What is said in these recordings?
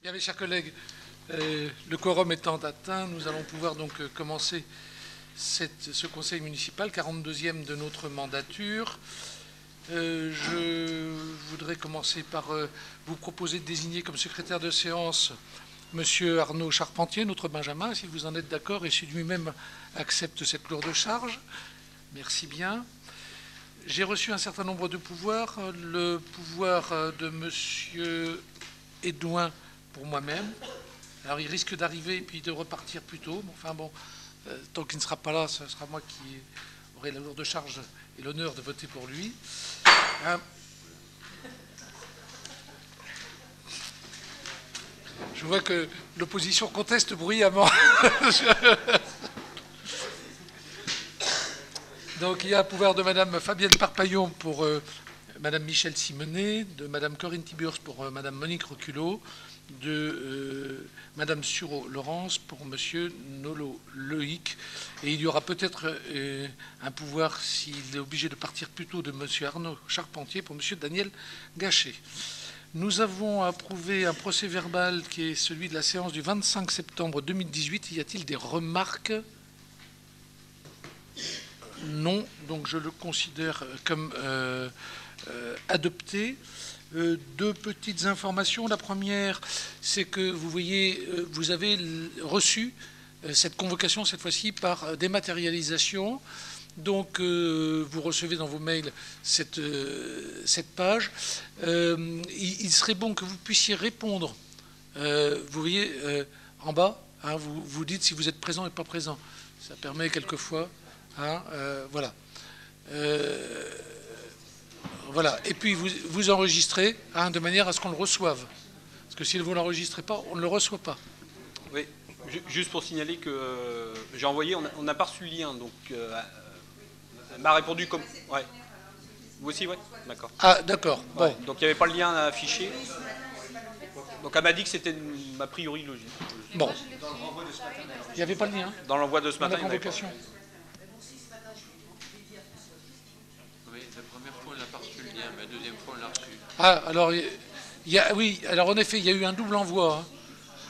Bien, mes chers collègues, le quorum étant atteint, nous allons pouvoir donc commencer ce conseil municipal, 42e de notre mandature. Je voudrais commencer par vous proposer de désigner comme secrétaire de séance Monsieur Arnaud Charpentier, notre Benjamin, si vous en êtes d'accord, et si lui-même accepte cette lourde charge. Merci bien. J'ai reçu un certain nombre de pouvoirs. Le pouvoir de Monsieur Edouin pour moi-même. Alors il risque d'arriver et puis de repartir plus tôt. Enfin bon, tant qu'il ne sera pas là, ce sera moi qui aurai la lourde charge et l'honneur de voter pour lui. Je vois que l'opposition conteste bruyamment. Donc il y a un pouvoir de Madame Fabienne Parpaillon pour Madame Michèle Simonet, de Madame Corinne Tiburce pour Madame Monique Reculot, de Madame Sureau-Laurence pour Monsieur Nolo Loïc. Et il y aura peut-être un pouvoir, s'il est obligé de partir plus tôt, de Monsieur Arnaud Charpentier pour Monsieur Daniel Gachet. Nous avons approuvé un procès-verbal qui est celui de la séance du 25 septembre 2018. Y a-t-il des remarques ? Non, donc je le considère comme adopté. Deux petites informations. La première, c'est que vous voyez, vous avez reçu cette convocation cette fois-ci par dématérialisation. Donc vous recevez dans vos mails cette page. Il serait bon que vous puissiez répondre. Vous voyez en bas, hein, vous dites si vous êtes présent et pas présent. Ça permet quelquefois. Hein, voilà. Voilà. Et puis vous enregistrez hein, de manière à ce qu'on le reçoive. Parce que si vous ne l'enregistrez pas, on ne le reçoit pas. Oui, juste pour signaler que j'ai envoyé, on n'a pas reçu le lien, donc elle m'a répondu comme... Ouais. Vous aussi, ouais. D'accord. Ah, d'accord. Ouais. Bon. Donc il n'y avait pas le lien affiché. Donc elle m'a dit que c'était a priori logique. Bon. Il n'y avait pas le lien. Dans l'envoi de ce matin, la convocation. Oui, la première fois, on n'a pas reçu le lien, mais la deuxième fois, on l'a reçu. Ah, alors, oui, alors en effet, il y a eu un double envoi. Hein.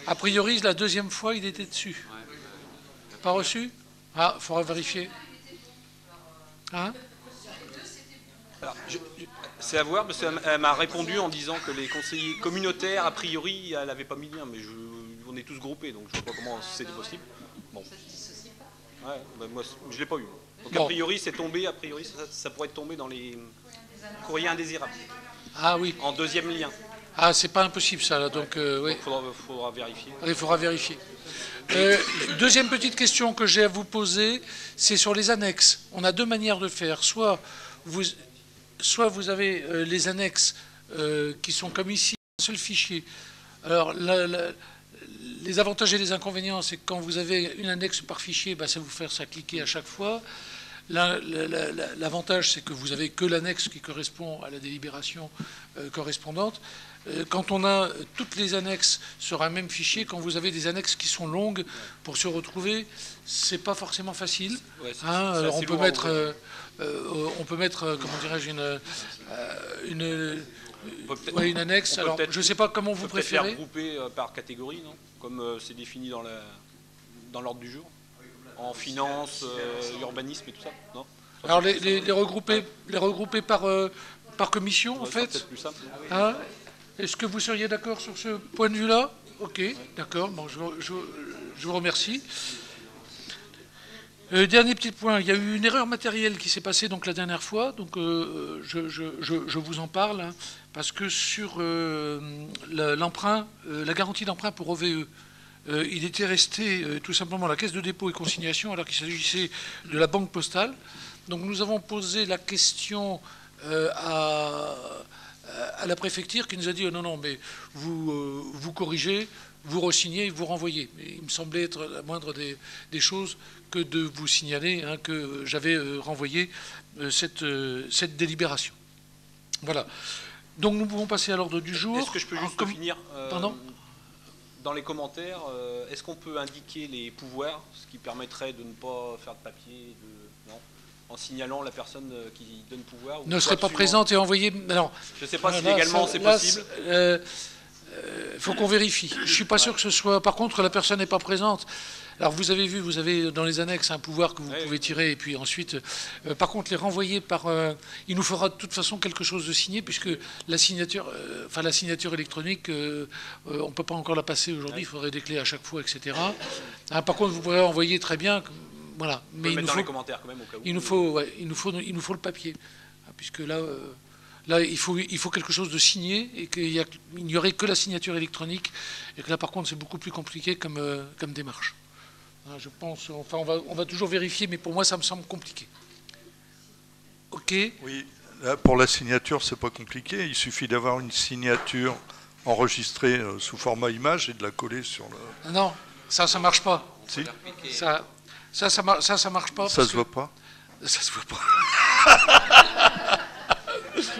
A priori, la deuxième fois, il était dessus. Ouais, pas reçu ? Ah, il faudra vérifier. Hein ? C'est à voir, parce qu'elle m'a répondu en disant que les conseillers communautaires, a priori, elle n'avait pas mis le lien, mais on est tous groupés, donc je ne sais pas comment c'était possible. Bon. Ouais, ben moi, je ne l'ai pas eu. Donc bon. A priori, c'est tombé, a priori, ça pourrait être tombé dans les courriers indésirables. Ah oui. En deuxième lien. Ah, c'est pas impossible ça, là, donc oui. Il faudra vérifier. Il faudra vérifier. Deuxième petite question que j'ai à vous poser, c'est sur les annexes. On a deux manières de faire. Soit vous avez les annexes qui sont comme ici, un seul fichier. Alors, les avantages et les inconvénients, c'est que quand vous avez une annexe par fichier, ben, ça vous fait ça cliquer à chaque fois. L'avantage, c'est que vous n'avez que l'annexe qui correspond à la délibération correspondante. Quand on a toutes les annexes sur un même fichier, quand vous avez des annexes qui sont longues, pour se retrouver, c'est pas forcément facile. Ouais, hein, alors on peut mettre, comment dirais-je, une annexe. Alors, je ne sais pas comment vous préférez. On peut faire grouper par catégorie, non ? Comme c'est défini dans l'ordre du jour. En finance, urbanisme et tout ça, non ? Alors les regrouper par commission, ouais, en fait. C'est plus simple. Hein ? Est-ce que vous seriez d'accord sur ce point de vue-là ? Ok, d'accord. Bon, je vous remercie. Dernier petit point, il y a eu une erreur matérielle qui s'est passée donc la dernière fois, donc je vous en parle, hein, parce que sur l'emprunt, la garantie d'emprunt pour OVE, il était resté tout simplement la caisse de dépôt et consignation alors qu'il s'agissait de la banque postale. Donc nous avons posé la question à la préfecture qui nous a dit non, non, mais vous corrigez, vous re-signez, vous renvoyez. Mais il me semblait être la moindre des choses que de vous signaler hein, que j'avais renvoyé cette délibération. Voilà. Donc nous pouvons passer à l'ordre du jour. Est-ce que je peux juste finir Pardon ? Dans les commentaires, est-ce qu'on peut indiquer les pouvoirs, ce qui permettrait de ne pas faire de papier, non, en signalant la personne qui donne pouvoir. Ne serait pas présente et envoyée. Alors, je ne sais pas si légalement c'est possible. faut qu'on vérifie. Je suis pas sûr que ce soit... Par contre, la personne n'est pas présente. Alors vous avez vu, vous avez dans les annexes un pouvoir que vous pouvez tirer, et puis ensuite, par contre, les renvoyer par... il nous faudra de toute façon quelque chose de signé, puisque la signature, la signature électronique, on ne peut pas encore la passer aujourd'hui, il faudrait des clés à chaque fois, etc. Hein, par contre, vous pourrez envoyer très bien, voilà. Mais il nous faut dans les commentaires quand même au cas où. Il nous faut le papier, hein, puisque là... Là, il faut quelque chose de signé et qu'il n'y aurait que la signature électronique et que là, par contre, c'est beaucoup plus compliqué comme démarche. Je pense, enfin, on va toujours vérifier, mais pour moi, ça me semble compliqué. OK. Oui, là, pour la signature, c'est pas compliqué. Il suffit d'avoir une signature enregistrée sous format image et de la coller sur le... Non, ça marche pas. Si. Ça marche pas. Ça se voit pas. Ça se voit pas.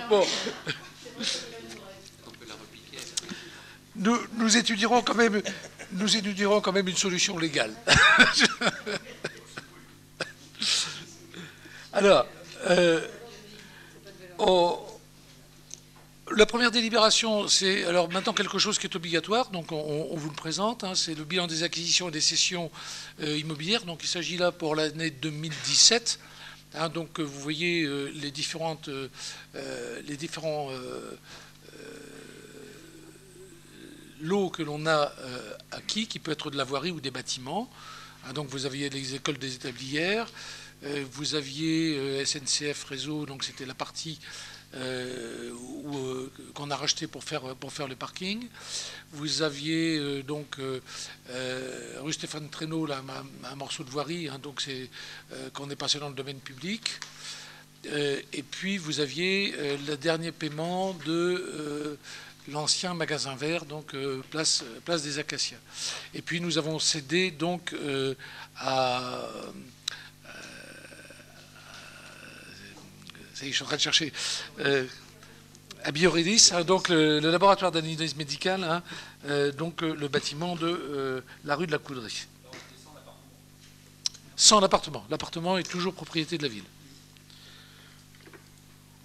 Bon. Nous étudierons quand même une solution légale. Alors, la première délibération, c'est alors maintenant quelque chose qui est obligatoire, donc on vous le présente, hein, c'est le bilan des acquisitions et des cessions immobilières. Donc il s'agit là pour l'année 2017. Hein, donc vous voyez les différents lots que l'on a acquis, qui peut être de la voirie ou des bâtiments. Hein, donc vous aviez les écoles des établières, vous aviez SNCF Réseau, donc c'était la partie qu'on a racheté pour faire le parking. Vous aviez donc rue Stéphane Traîneau, là, un morceau de voirie, hein, donc c'est qu'on est passé dans le domaine public. Et puis vous aviez le dernier paiement de l'ancien magasin vert, donc place des Acacias. Et puis nous avons cédé donc je suis en train de chercher à Bioredis, hein, donc le laboratoire d'analyse médicale, hein, donc le bâtiment de la rue de la Coudrie. Sans l'appartement. L'appartement est toujours propriété de la ville.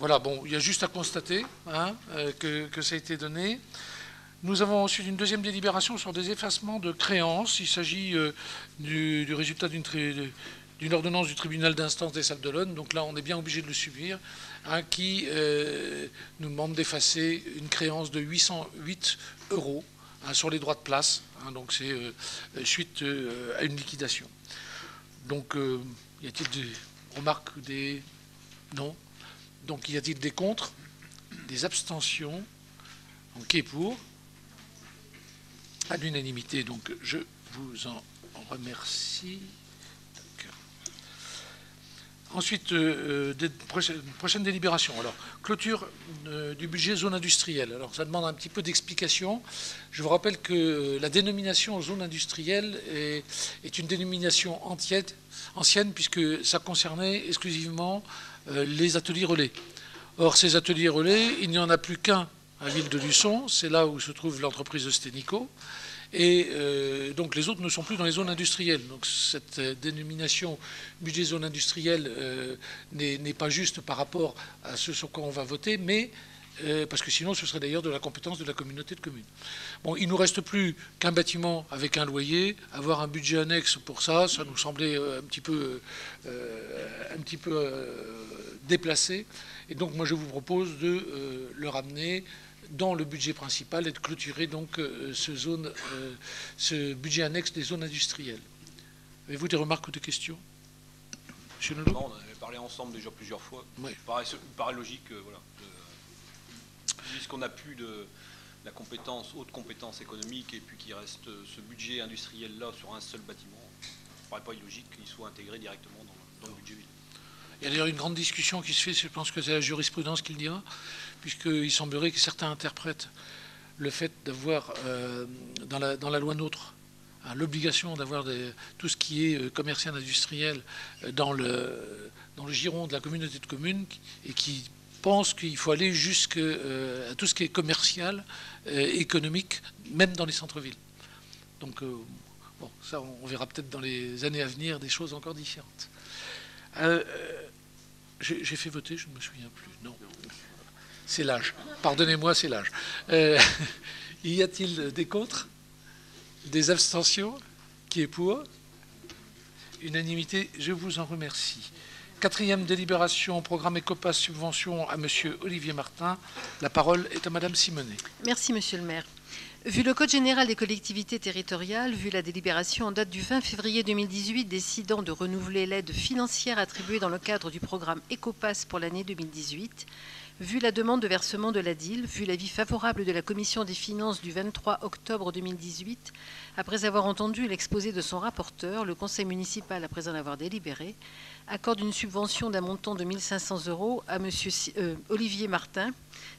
Voilà, bon, il y a juste à constater, hein, que ça a été donné. Nous avons ensuite une deuxième délibération sur des effacements de créances. Il s'agit du résultat d'une ordonnance du tribunal d'instance des Sables d'Olonne, donc là on est bien obligé de le subir, hein, qui nous demande d'effacer une créance de 808 € hein, sur les droits de place, hein, donc c'est suite à une liquidation. Donc y a-t-il des remarques ou des... Non. Donc y a-t-il des contre, des abstentions? Donc qui est pour? À l'unanimité, donc je vous en remercie. Ensuite, prochaine délibération. Alors, clôture du budget zone industrielle. Alors, ça demande un petit peu d'explication. Je vous rappelle que la dénomination zone industrielle est une dénomination ancienne, puisque ça concernait exclusivement les ateliers relais. Or, ces ateliers relais, il n'y en a plus qu'un à Ville de Luçon. C'est là où se trouve l'entreprise Sténico. Et donc les autres ne sont plus dans les zones industrielles. Donc cette dénomination budget zone industrielle n'est pas juste par rapport à ce sur quoi on va voter, mais parce que sinon ce serait d'ailleurs de la compétence de la communauté de communes. Bon, il ne nous reste plus qu'un bâtiment avec un loyer. Avoir un budget annexe pour ça, ça nous semblait un petit peu déplacé. Et donc moi je vous propose de le ramener dans le budget principal et de clôturer donc ce budget annexe des zones industrielles. Avez-vous des remarques ou des questions? Monsieur Nolot? Non, on en avait parlé ensemble déjà plusieurs fois. Oui. Il paraît logique, voilà, puisqu'on n'a plus de la haute compétence économique et puis qu'il reste ce budget industriel-là sur un seul bâtiment, il ne paraît pas illogique qu'il soit intégré directement dans le budget ville. Il y a d'ailleurs une grande discussion qui se fait, je pense que c'est la jurisprudence qui le dira, puisqu'il semblerait que certains interprètent le fait d'avoir, dans la loi NOTRe, hein, l'obligation d'avoir tout ce qui est commercial industriel dans le giron de la communauté de communes, et qui pense qu'il faut aller jusqu'à tout ce qui est commercial, économique, même dans les centres-villes. Donc, bon, ça, on verra peut-être dans les années à venir des choses encore différentes. J'ai fait voter, je ne me souviens plus. Non. C'est l'âge. Pardonnez-moi, c'est l'âge. Y a-t-il des contre? Des abstentions? Qui est pour? Unanimité, je vous en remercie. Quatrième délibération, programme Ecopass subvention à Monsieur Olivier Martin. La parole est à Madame Simonet. Merci, Monsieur le maire. Vu le Code général des collectivités territoriales, vu la délibération en date du 20 février 2018 décidant de renouveler l'aide financière attribuée dans le cadre du programme Ecopass pour l'année 2018, vu la demande de versement de la DIL, vu l'avis favorable de la Commission des finances du 23 octobre 2018, après avoir entendu l'exposé de son rapporteur, le Conseil municipal, après en avoir délibéré, accorde une subvention d'un montant de 1 500 € à M. Olivier Martin,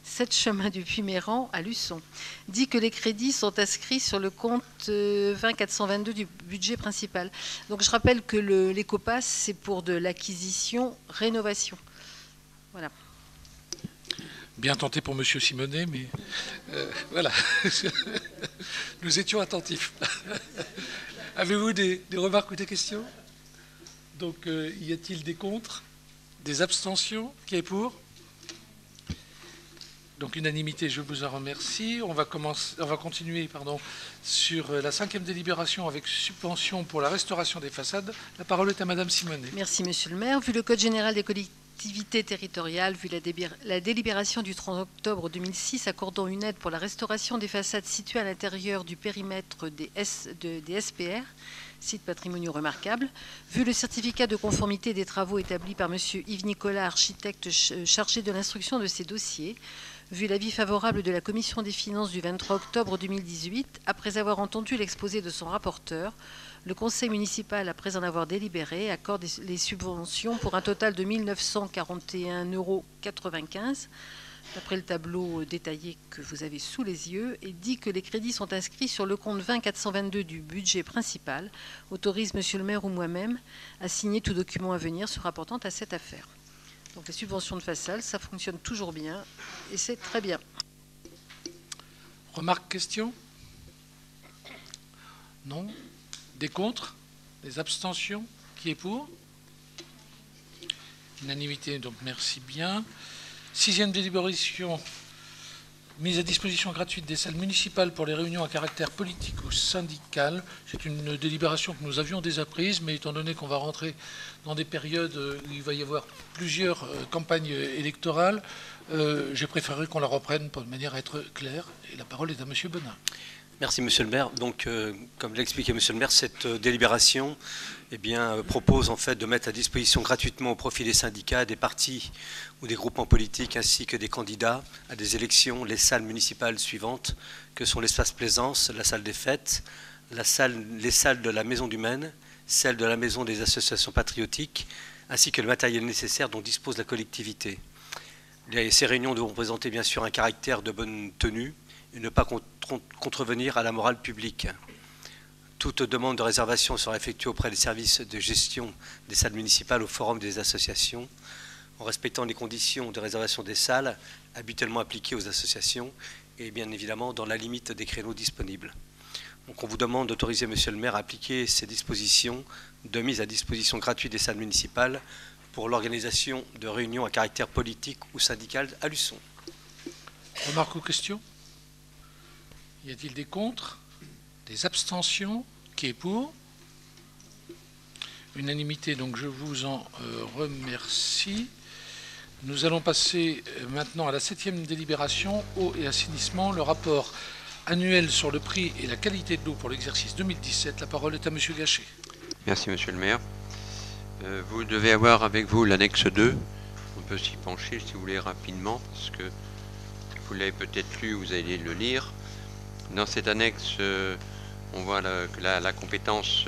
7 chemin du Puy-Méran à Luçon. Dit que les crédits sont inscrits sur le compte 20 422 du budget principal. Donc je rappelle que l'Ecopass, c'est pour de l'acquisition-rénovation. Voilà. Bien tenté pour Monsieur Simonet, mais voilà. Nous étions attentifs. Avez-vous des remarques ou des questions? Donc, y a-t-il des contre? Des abstentions? Qui est pour? Donc, unanimité, je vous en remercie. On va continuer sur la cinquième délibération avec subvention pour la restauration des façades. La parole est à Madame Simonet. Merci, Monsieur le maire. Vu le Code général des collectivités territoriales, vu la délibération du 30 octobre 2006 accordant une aide pour la restauration des façades situées à l'intérieur du périmètre des SPR, sites patrimoniaux remarquables, vu le certificat de conformité des travaux établis par M. Yves Nicolas, architecte chargé de l'instruction de ces dossiers, vu l'avis favorable de la Commission des finances du 23 octobre 2018, après avoir entendu l'exposé de son rapporteur, le Conseil municipal, après en avoir délibéré, accorde les subventions pour un total de 1 941,95 €, d'après le tableau détaillé que vous avez sous les yeux, et dit que les crédits sont inscrits sur le compte 20 422 du budget principal, autorise Monsieur le maire ou moi-même à signer tout document à venir se rapportant à cette affaire. Donc les subventions de façade, ça fonctionne toujours bien et c'est très bien. Remarques, questions? Non? Des contre? Des abstentions? Qui est pour? Unanimité, donc merci bien. Sixième délibération, mise à disposition gratuite des salles municipales pour les réunions à caractère politique ou syndical. C'est une délibération que nous avions déjà prise, mais étant donné qu'on va rentrer dans des périodes où il va y avoir plusieurs campagnes électorales, j'ai préféré qu'on la reprenne de manière à être claire. Et la parole est à Monsieur Bonin. Merci Monsieur le maire. Donc, comme l'a expliqué Monsieur le maire, cette délibération propose en fait de mettre à disposition gratuitement au profit des syndicats, des partis ou des groupements politiques ainsi que des candidats à des élections les salles municipales suivantes que sont l'espace Plaisance, la salle des fêtes, les salles de la Maison du Maine, celle de la Maison des associations patriotiques ainsi que le matériel nécessaire dont dispose la collectivité. Ces réunions devront présenter bien sûr un caractère de bonne tenue et ne pas contrevenir à la morale publique. Toute demande de réservation sera effectuée auprès des services de gestion des salles municipales au forum des associations, en respectant les conditions de réservation des salles habituellement appliquées aux associations et bien évidemment dans la limite des créneaux disponibles. Donc on vous demande d'autoriser Monsieur le maire à appliquer ces dispositions de mise à disposition gratuite des salles municipales pour l'organisation de réunions à caractère politique ou syndical à Luçon. Remarques ou questions? Y a-t-il des contre? Des abstentions? Qui est pour? Unanimité, donc je vous en remercie. Nous allons passer maintenant à la septième délibération, eau et assainissement, le rapport annuel sur le prix et la qualité de l'eau pour l'exercice 2017. La parole est à Monsieur Gachet. Merci Monsieur le maire. Vous devez avoir avec vous l'annexe 2. On peut s'y pencher si vous voulez rapidement, parce que vous l'avez peut-être lu, vous allez le lire. Dans cette annexe, on voit que la compétence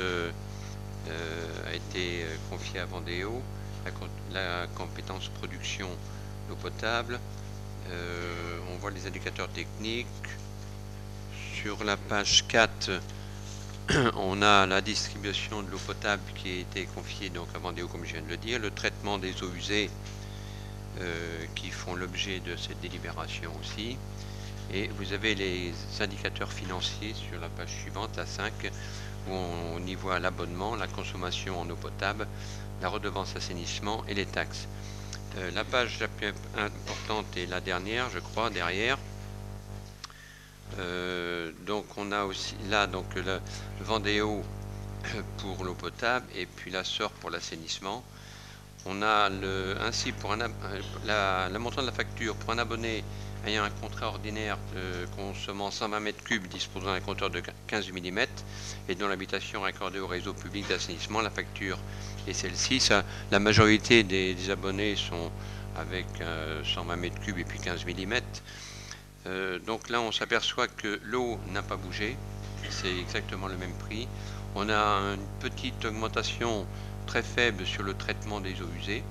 a été confiée à Vendéo, la compétence production d'eau potable. On voit les indicateurs techniques. Sur la page 4, on a la distribution de l'eau potable qui a été confiée donc à Vendéo, comme je viens de le dire, le traitement des eaux usées qui font l'objet de cette délibération aussi. Et vous avez les indicateurs financiers sur la page suivante, la 5, où on y voit l'abonnement, la consommation en eau potable, la redevance assainissement et les taxes. La page la plus importante est la dernière, je crois, derrière, Donc on a aussi là donc le Vendéo pour l'eau potable et puis la SOR pour l'assainissement. On a ainsi pour la montant de la facture pour un abonné ayant un contrat ordinaire consommant 120 m3 disposant d'un compteur de 15 mm et dont l'habitation raccordée au réseau public d'assainissement, la facture est celle-ci. La majorité des abonnés sont avec 120 m3 et puis 15 mm. Donc là on s'aperçoit que l'eau n'a pas bougé, c'est exactement le même prix. On a une petite augmentation très faible sur le traitement des eaux usées,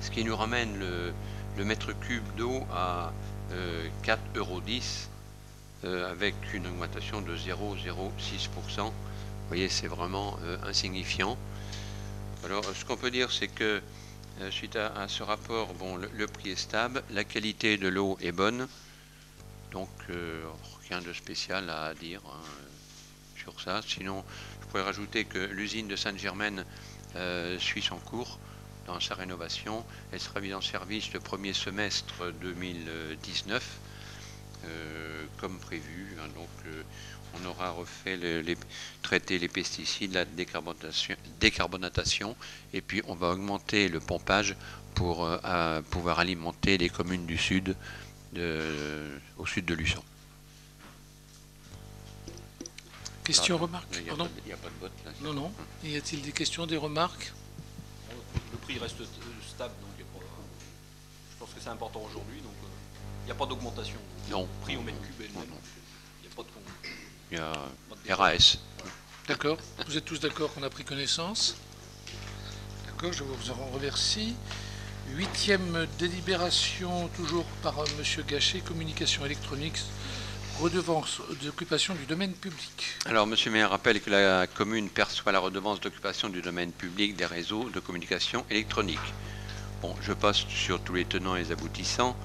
ce qui nous ramène le mètre cube d'eau à 4,10 € avec une augmentation de 0,06%. Vous voyez, c'est vraiment insignifiant. Alors ce qu'on peut dire, c'est que suite à ce rapport, bon, le prix est stable, la qualité de l'eau est bonne, donc rien de spécial à dire sur ça. Sinon, je pourrais rajouter que l'usine de Sainte-Germaine suit son cours dans sa rénovation. Elle sera mise en service le premier semestre 2019, comme prévu. Hein, donc, on aura refait traiter les pesticides, la décarbonatation, et puis on va augmenter le pompage pour pouvoir alimenter les communes du sud, au sud de Luçon. Questions, remarques? Il n'y a pas de vote là. Non, non. Y a-t-il des questions, des remarques? Le prix reste stable, donc je pense que c'est important aujourd'hui. Donc il n'y a pas d'augmentation. Non. Le prix au mètre cube est le même. Il n'y a pas de il y a RAS. D'accord. Vous êtes tous d'accord qu'on a pris connaissance? D'accord, je vous en remercie. 8e délibération, toujours par M. Gachet, communication électronique, redevance d'occupation du domaine public. Alors, M. le maire rappelle que la commune perçoit la redevance d'occupation du domaine public des réseaux de communication électronique. Bon, je passe sur tous les tenants et les aboutissants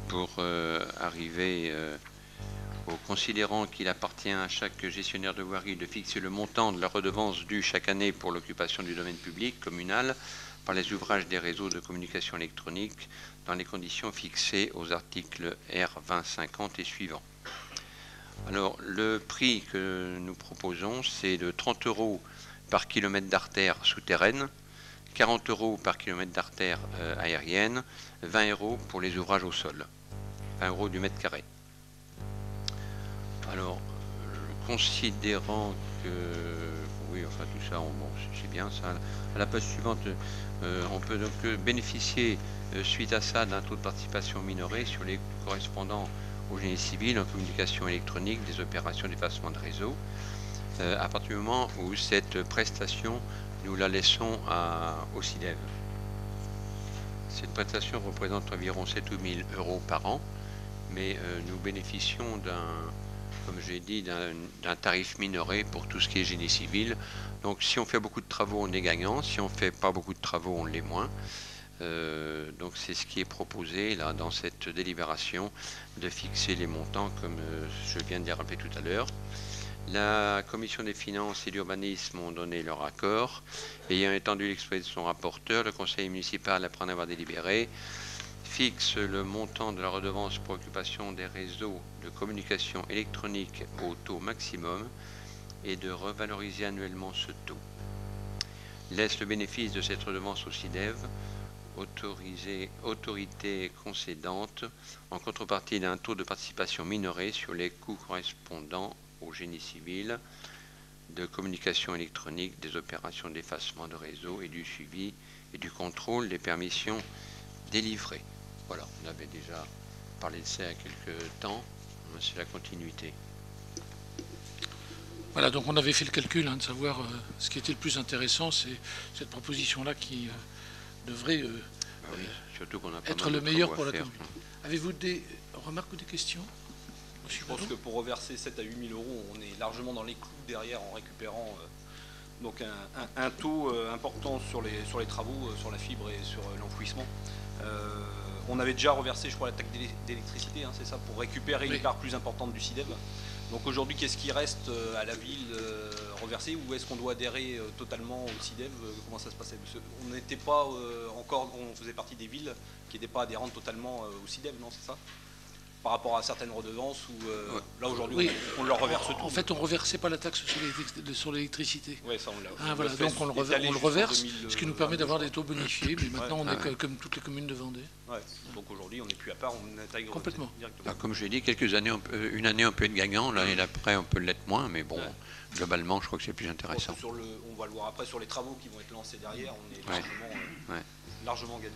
pour arriver au considérant qu'il appartient à chaque gestionnaire de voirie de fixer le montant de la redevance due chaque année pour l'occupation du domaine public communal par les ouvrages des réseaux de communication électronique dans les conditions fixées aux articles R2050 et suivants. Alors, le prix que nous proposons, c'est de 30 € par kilomètre d'artère souterraine, 40 € par kilomètre d'artère aérienne, 20 € pour les ouvrages au sol, 20 € du mètre carré. Alors, considérant que, oui, enfin tout ça, bon, c'est bien ça. À la page suivante, on peut donc bénéficier, suite à ça, d'un taux de participation minoré sur les correspondants au génie civil en communication électronique des opérations d'effacement de réseau, à partir du moment où cette prestation, nous la laissons au CIDEV. Cette prestation représente environ 7 ou 000 € par an, mais nous bénéficions comme j'ai dit, d'un tarif minoré pour tout ce qui est génie civil. Donc si on fait beaucoup de travaux, on est gagnant. Si on ne fait pas beaucoup de travaux, on l'est moins. Donc c'est ce qui est proposé là dans cette délibération, de fixer les montants comme je viens de les rappeler tout à l'heure. La commission des finances et l'urbanisme ont donné leur accord. Ayant étendu l'exposé de son rapporteur, le conseil municipal, après en avoir délibéré, fixe le montant de la redevance pour occupation des réseaux de communication électronique au taux maximum et de revaloriser annuellement ce taux. Laisse le bénéfice de cette redevance au CIDEV, autorité concédante, en contrepartie d'un taux de participation minoré sur les coûts correspondant au génie civil, de communication électronique, des opérations d'effacement de réseau et du suivi et du contrôle des permissions délivrées. Voilà, on avait déjà parlé de ça il y a quelques temps, c'est la continuité. Voilà, donc on avait fait le calcul de savoir ce qui était le plus intéressant, c'est cette proposition-là qui devrait oui, surtout qu'on a être le meilleur pour la commune. Avez-vous des remarques ou des questions? Je pense que pour reverser 7 à 8 000 €, on est largement dans les clous derrière en récupérant donc un taux important sur les travaux, sur la fibre et sur l'enfouissement. On avait déjà reversé, je crois, la taxe d'électricité, hein, c'est ça, pour récupérer une part plus importante du CIDEV. Donc aujourd'hui, qu'est-ce qui reste à la ville reversé, ou est-ce qu'on doit adhérer totalement au CIDEV? Comment ça se passait? On n'était pas encore, on faisait partie des villes qui n'étaient pas adhérentes totalement au CIDEV, non, c'est ça? par rapport à certaines redevances où là aujourd'hui Oui. on leur reverse tout. En fait, on ne reversait pas la taxe sur l'électricité. Ouais, ça, on l'a. Ah, voilà, donc on le reverse, ce qui nous permet d'avoir des taux bonifiés, mais maintenant on est comme toutes les communes de Vendée. Ouais. Donc aujourd'hui on n'est plus à part, on intègre Complètement. directement. Alors, comme je l'ai dit, quelques années, une année on peut être gagnant, l'année d'après on peut l'être moins, mais bon, globalement je crois que c'est plus intéressant. On va le voir après sur les travaux qui vont être lancés derrière, on est largement gagnant.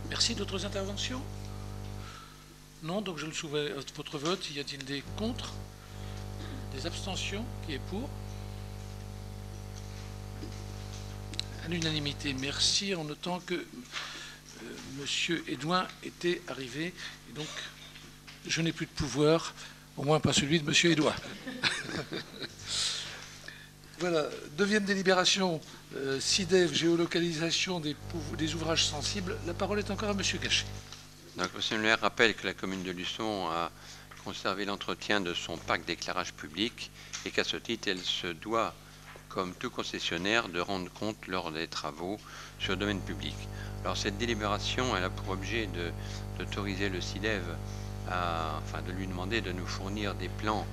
Merci. D'autres interventions? Non, donc je le soumets à votre vote. Y a-t-il des contre? Des abstentions? Qui est pour? À l'unanimité, merci, en notant que Monsieur Edouin était arrivé. Et donc, je n'ai plus de pouvoir, au moins pas celui de Monsieur Edouin. Voilà, deuxième délibération, SIDEV, géolocalisation des ouvrages sensibles. La parole est encore à Monsieur Gachet. Donc, monsieur le maire rappelle que la commune de Luçon a conservé l'entretien de son parc d'éclairage public et qu'à ce titre, elle se doit, comme tout concessionnaire, de rendre compte lors des travaux sur le domaine public. Alors, cette délibération, elle a pour objet d'autoriser le SIDEV, de lui demander de nous fournir des plans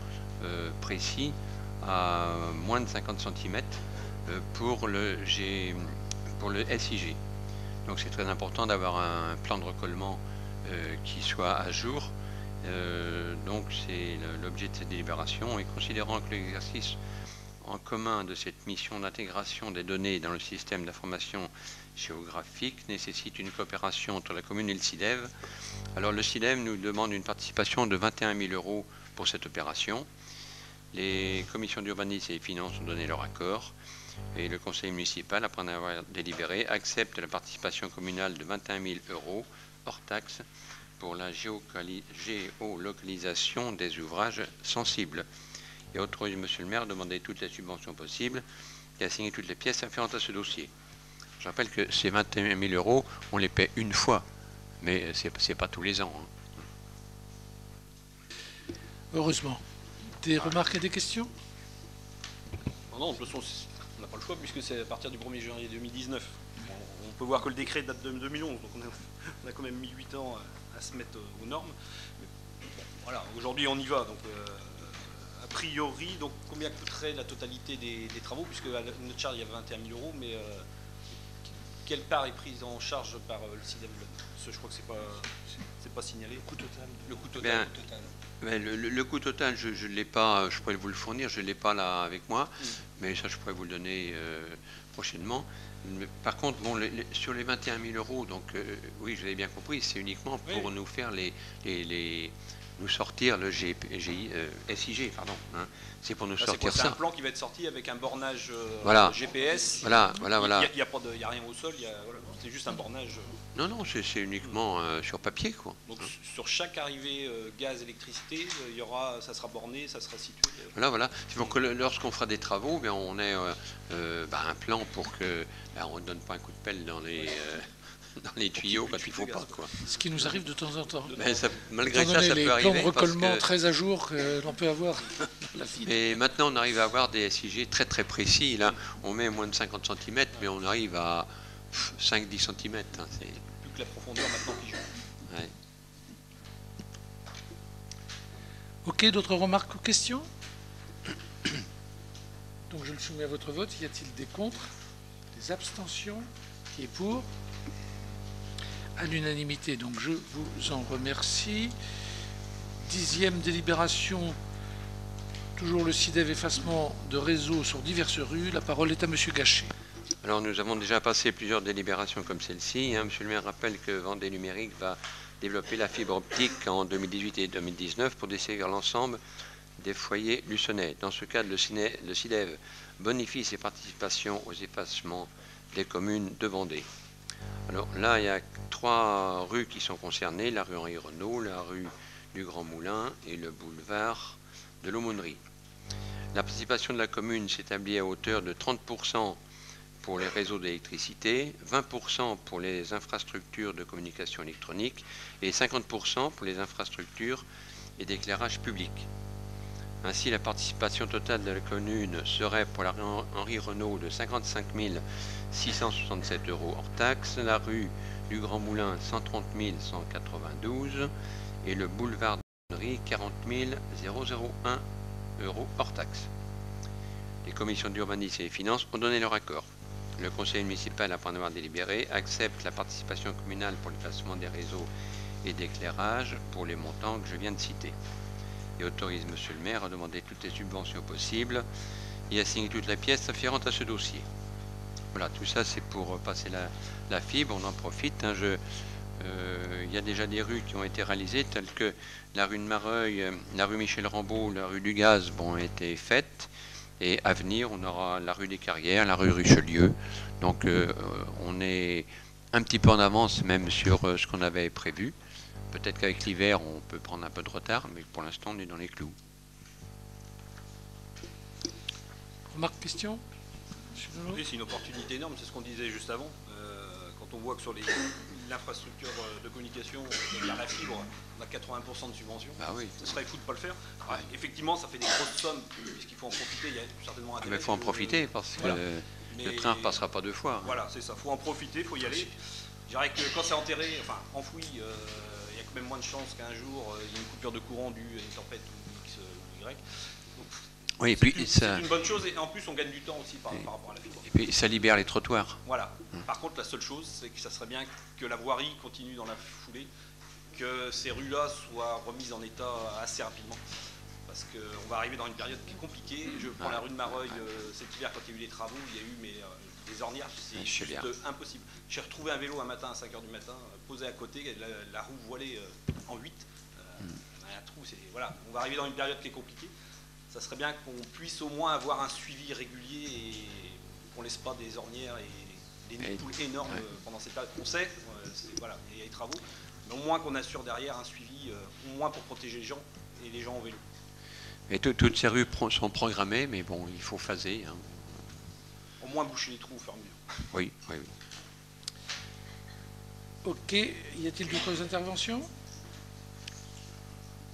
précis à moins de 50 cm pour le SIG. Donc, c'est très important d'avoir un plan de recollement qui soit à jour. Donc c'est l'objet de cette délibération, et considérant que l'exercice en commun de cette mission d'intégration des données dans le système d'information géographique nécessite une coopération entre la commune et le SIDEV. Alors le SIDEV nous demande une participation de 21 000 € pour cette opération. Les commissions d'urbanisme et des finances ont donné leur accord, et le conseil municipal, après en avoir délibéré, accepte la participation communale de 21 000 € hors taxe pour la géolocalisation des ouvrages sensibles. Et autorise monsieur le maire à demander toutes les subventions possibles et à signer toutes les pièces afférentes à ce dossier. Je rappelle que ces 21 000 €, on les paie une fois, mais c'est pas tous les ans. Heureusement. Des remarques et des questions? Non, de toute façon, on n'a pas le choix puisque c'est à partir du 1er janvier 2019. On peut voir que le décret date de 2011, donc on a quand même mis 8 ans à se mettre aux normes. Mais bon, voilà, aujourd'hui on y va. Donc, a priori, donc, combien coûterait la totalité des travaux, puisque à notre charge il y avait 21 000 €, mais quelle part est prise en charge par le SIDEV? Je crois que c'est pas signalé. Le coût total. Le coût total. Mais le coût total, je ne l'ai pas, je pourrais vous le fournir, je ne l'ai pas là avec moi, mais ça je pourrais vous le donner prochainement. Mais, par contre, bon, sur les 21 000 €, donc oui, je l'avais bien compris, c'est uniquement pour nous faire nous sortir le SIG, pardon. Hein. C'est pour nous sortir ça. C'est un plan qui va être sorti avec un bornage GPS. Voilà. Il n'y a rien au sol, c'est juste un bornage. Non, c'est uniquement sur papier, quoi. Donc sur chaque arrivée gaz, électricité, ça sera borné, ça sera situé. Voilà. C'est pour que lorsqu'on fera des travaux, on ait un plan pour que on ne donne pas un coup de pelle dans les tuyaux quand il ne faut pas, quoi. Ce qui nous arrive de temps en temps. Mais malgré ça peut les arriver. plans de recollement très à jour que l'on peut avoir. Et maintenant, on arrive à avoir des SIG très très précis. Là, on met moins de 50 cm, mais on arrive à 5-10 cm. Hein, c'est plus que la profondeur maintenant qui joue. Ouais. Ok, d'autres remarques ou questions? Donc je le soumets à votre vote. Y a-t-il des contre? Des abstentions? Qui est pour? À l'unanimité, donc je vous en remercie. 10e délibération, toujours le SIDEV, effacement de réseau sur diverses rues. La parole est à Monsieur Gachet. Alors nous avons déjà passé plusieurs délibérations comme celle-ci. Hein. Monsieur le maire rappelle que Vendée Numérique va développer la fibre optique en 2018 et 2019 pour desservir l'ensemble des foyers luçonnais. Dans ce cadre, le SIDEV bonifie ses participations aux effacements des communes de Vendée. Alors là, il y a 3 rues qui sont concernées, la rue Henri Renault, la rue du Grand Moulin et le boulevard de l'Aumônerie. La participation de la commune s'établit à hauteur de 30% pour les réseaux d'électricité, 20% pour les infrastructures de communication électronique et 50% pour les infrastructures et d'éclairage public. Ainsi, la participation totale de la commune serait pour la rue Henri Renault de 55 667 € hors taxe, la rue du Grand Moulin 130 192 et le boulevard de Bonnerie 40 001 € hors taxe. Les commissions d'urbanisme et des finances ont donné leur accord. Le conseil municipal, après en avoir délibéré, accepte la participation communale pour le placement des réseaux et d'éclairage pour les montants que je viens de citer. Et autorise monsieur le maire à demander toutes les subventions possibles et à signer toutes les pièces afférentes à ce dossier. Voilà, tout ça c'est pour passer la fibre, on en profite. Hein, y a déjà des rues qui ont été réalisées, telles que la rue de Mareuil, la rue Michel Rambaud, la rue du Gaz, ont été faites. Et à venir, on aura la rue des Carrières, la rue Richelieu. Donc on est un petit peu en avance même sur ce qu'on avait prévu. Peut-être qu'avec l'hiver, on peut prendre un peu de retard, mais pour l'instant, on est dans les clous. Remarque, question? Oui, c'est une opportunité énorme, c'est ce qu'on disait juste avant. Quand on voit que sur l'infrastructure de communication, il y a la fibre, on a 80% de subventions. Ah oui. Ce serait fou de ne pas le faire. Alors, effectivement, ça fait des grosses sommes, puisqu'il faut en profiter. Il y a certainement intérêt. Mais il faut en profiter, parce que voilà. Le train ne repassera pas deux fois. Voilà, c'est ça. Il faut en profiter, il faut y aller. Je dirais que quand c'est enterré, enfin enfoui, il y a quand même moins de chances qu'un jour, il y ait une coupure de courant due à une tempête ou X ou Y. Donc, oui, c'est une bonne chose, et en plus on gagne du temps aussi par rapport à la fibre. Et puis ça libère les trottoirs. Voilà. Par contre, la seule chose, c'est que ça serait bien que la voirie continue dans la foulée, que ces rues-là soient remises en état assez rapidement. Parce qu'on va arriver dans une période qui est compliquée. Je prends la rue de Mareuil cet hiver, quand il y a eu les travaux, il y a eu des ornières, c'est juste impossible. J'ai retrouvé un vélo un matin à 5h du matin, posé à côté, la roue voilée en 8. Un trou, voilà. On va arriver dans une période qui est compliquée. Ça serait bien qu'on puisse au moins avoir un suivi régulier et qu'on ne laisse pas des ornières et des nids de poules énormes pendant cette période. On sait, voilà, il y a les travaux, mais au moins qu'on assure derrière un suivi, au moins pour protéger les gens et les gens en vélo. Et toutes ces rues sont programmées, mais bon, il faut phaser. Hein. Au moins boucher les trous, faire mieux. Oui, oui, oui. Ok, y a-t-il d'autres interventions?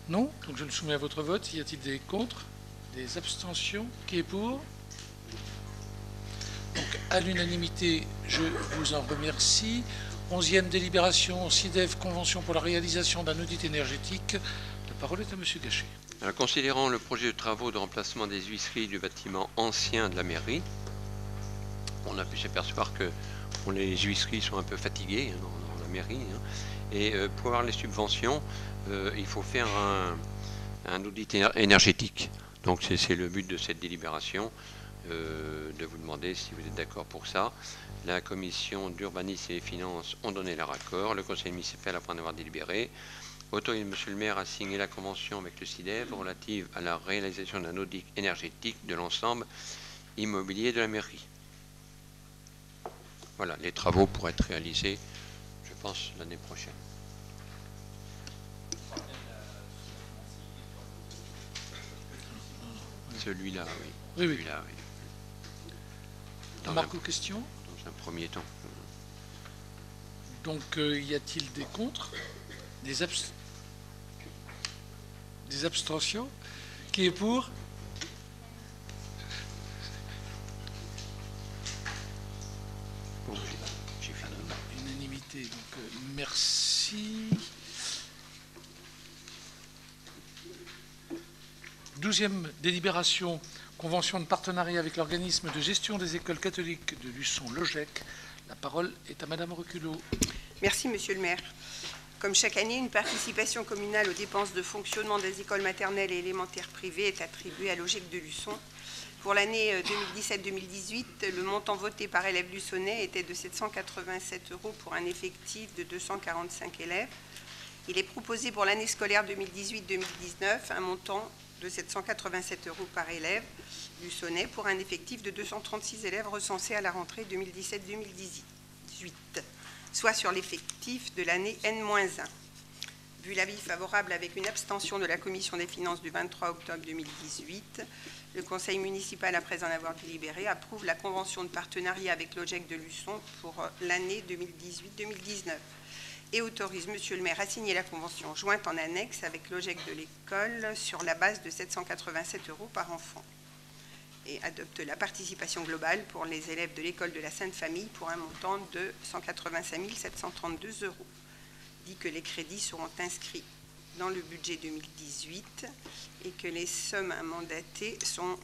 Non? Donc je le soumets à votre vote. Y a-t-il des contre? Des abstentions? Qui est pour? Donc à l'unanimité, je vous en remercie. 11e délibération, SIDEV, convention pour la réalisation d'un audit énergétique. La parole est à monsieur Gachet. Alors, considérant le projet de travaux de remplacement des huisseries du bâtiment ancien de la mairie, on a pu s'apercevoir que les huisseries sont un peu fatiguées dans la mairie. Hein, et pour avoir les subventions, il faut faire un audit énergétique. Donc c'est le but de cette délibération, de vous demander si vous êtes d'accord pour ça. La commission d'urbanisme et des finances ont donné leur accord. Le conseil municipal, après en avoir délibéré, autorise monsieur le maire à signer la convention avec le SIDEV relative à la réalisation d'un audit énergétique de l'ensemble immobilier de la mairie. Voilà, les travaux pourraient être réalisés, je pense, l'année prochaine. Celui-là, oui. Oui, oui. Celui-là, oui. Remarque ou question? Dans un premier temps. Donc, y a-t-il des contre? Des abstentions? Qui est pour? Bon, j'ai fini. Unanimité, donc merci. 12e délibération, convention de partenariat avec l'organisme de gestion des écoles catholiques de Luçon, l'OGEC. La parole est à madame Reculot. Merci, monsieur le maire. Comme chaque année, une participation communale aux dépenses de fonctionnement des écoles maternelles et élémentaires privées est attribuée à l'OGEC de Luçon. Pour l'année 2017-2018, le montant voté par élève luçonnais était de 787 € pour un effectif de 245 élèves. Il est proposé pour l'année scolaire 2018-2019 un montant de 787 € par élève luçonnais pour un effectif de 236 élèves recensés à la rentrée 2017-2018, soit sur l'effectif de l'année N-1. Vu l'avis favorable avec une abstention de la Commission des finances du 23 octobre 2018, le Conseil municipal, après en avoir délibéré, approuve la convention de partenariat avec l'OGEC de Luçon pour l'année 2018-2019 et autorise monsieur le maire à signer la convention jointe en annexe avec l'OGEC de l'école sur la base de 787 € par enfant. et adopte la participation globale pour les élèves de l'école de la Sainte Famille pour un montant de 185 732 €. Dit que les crédits seront inscrits dans le budget 2018 et que les sommes à mandater sont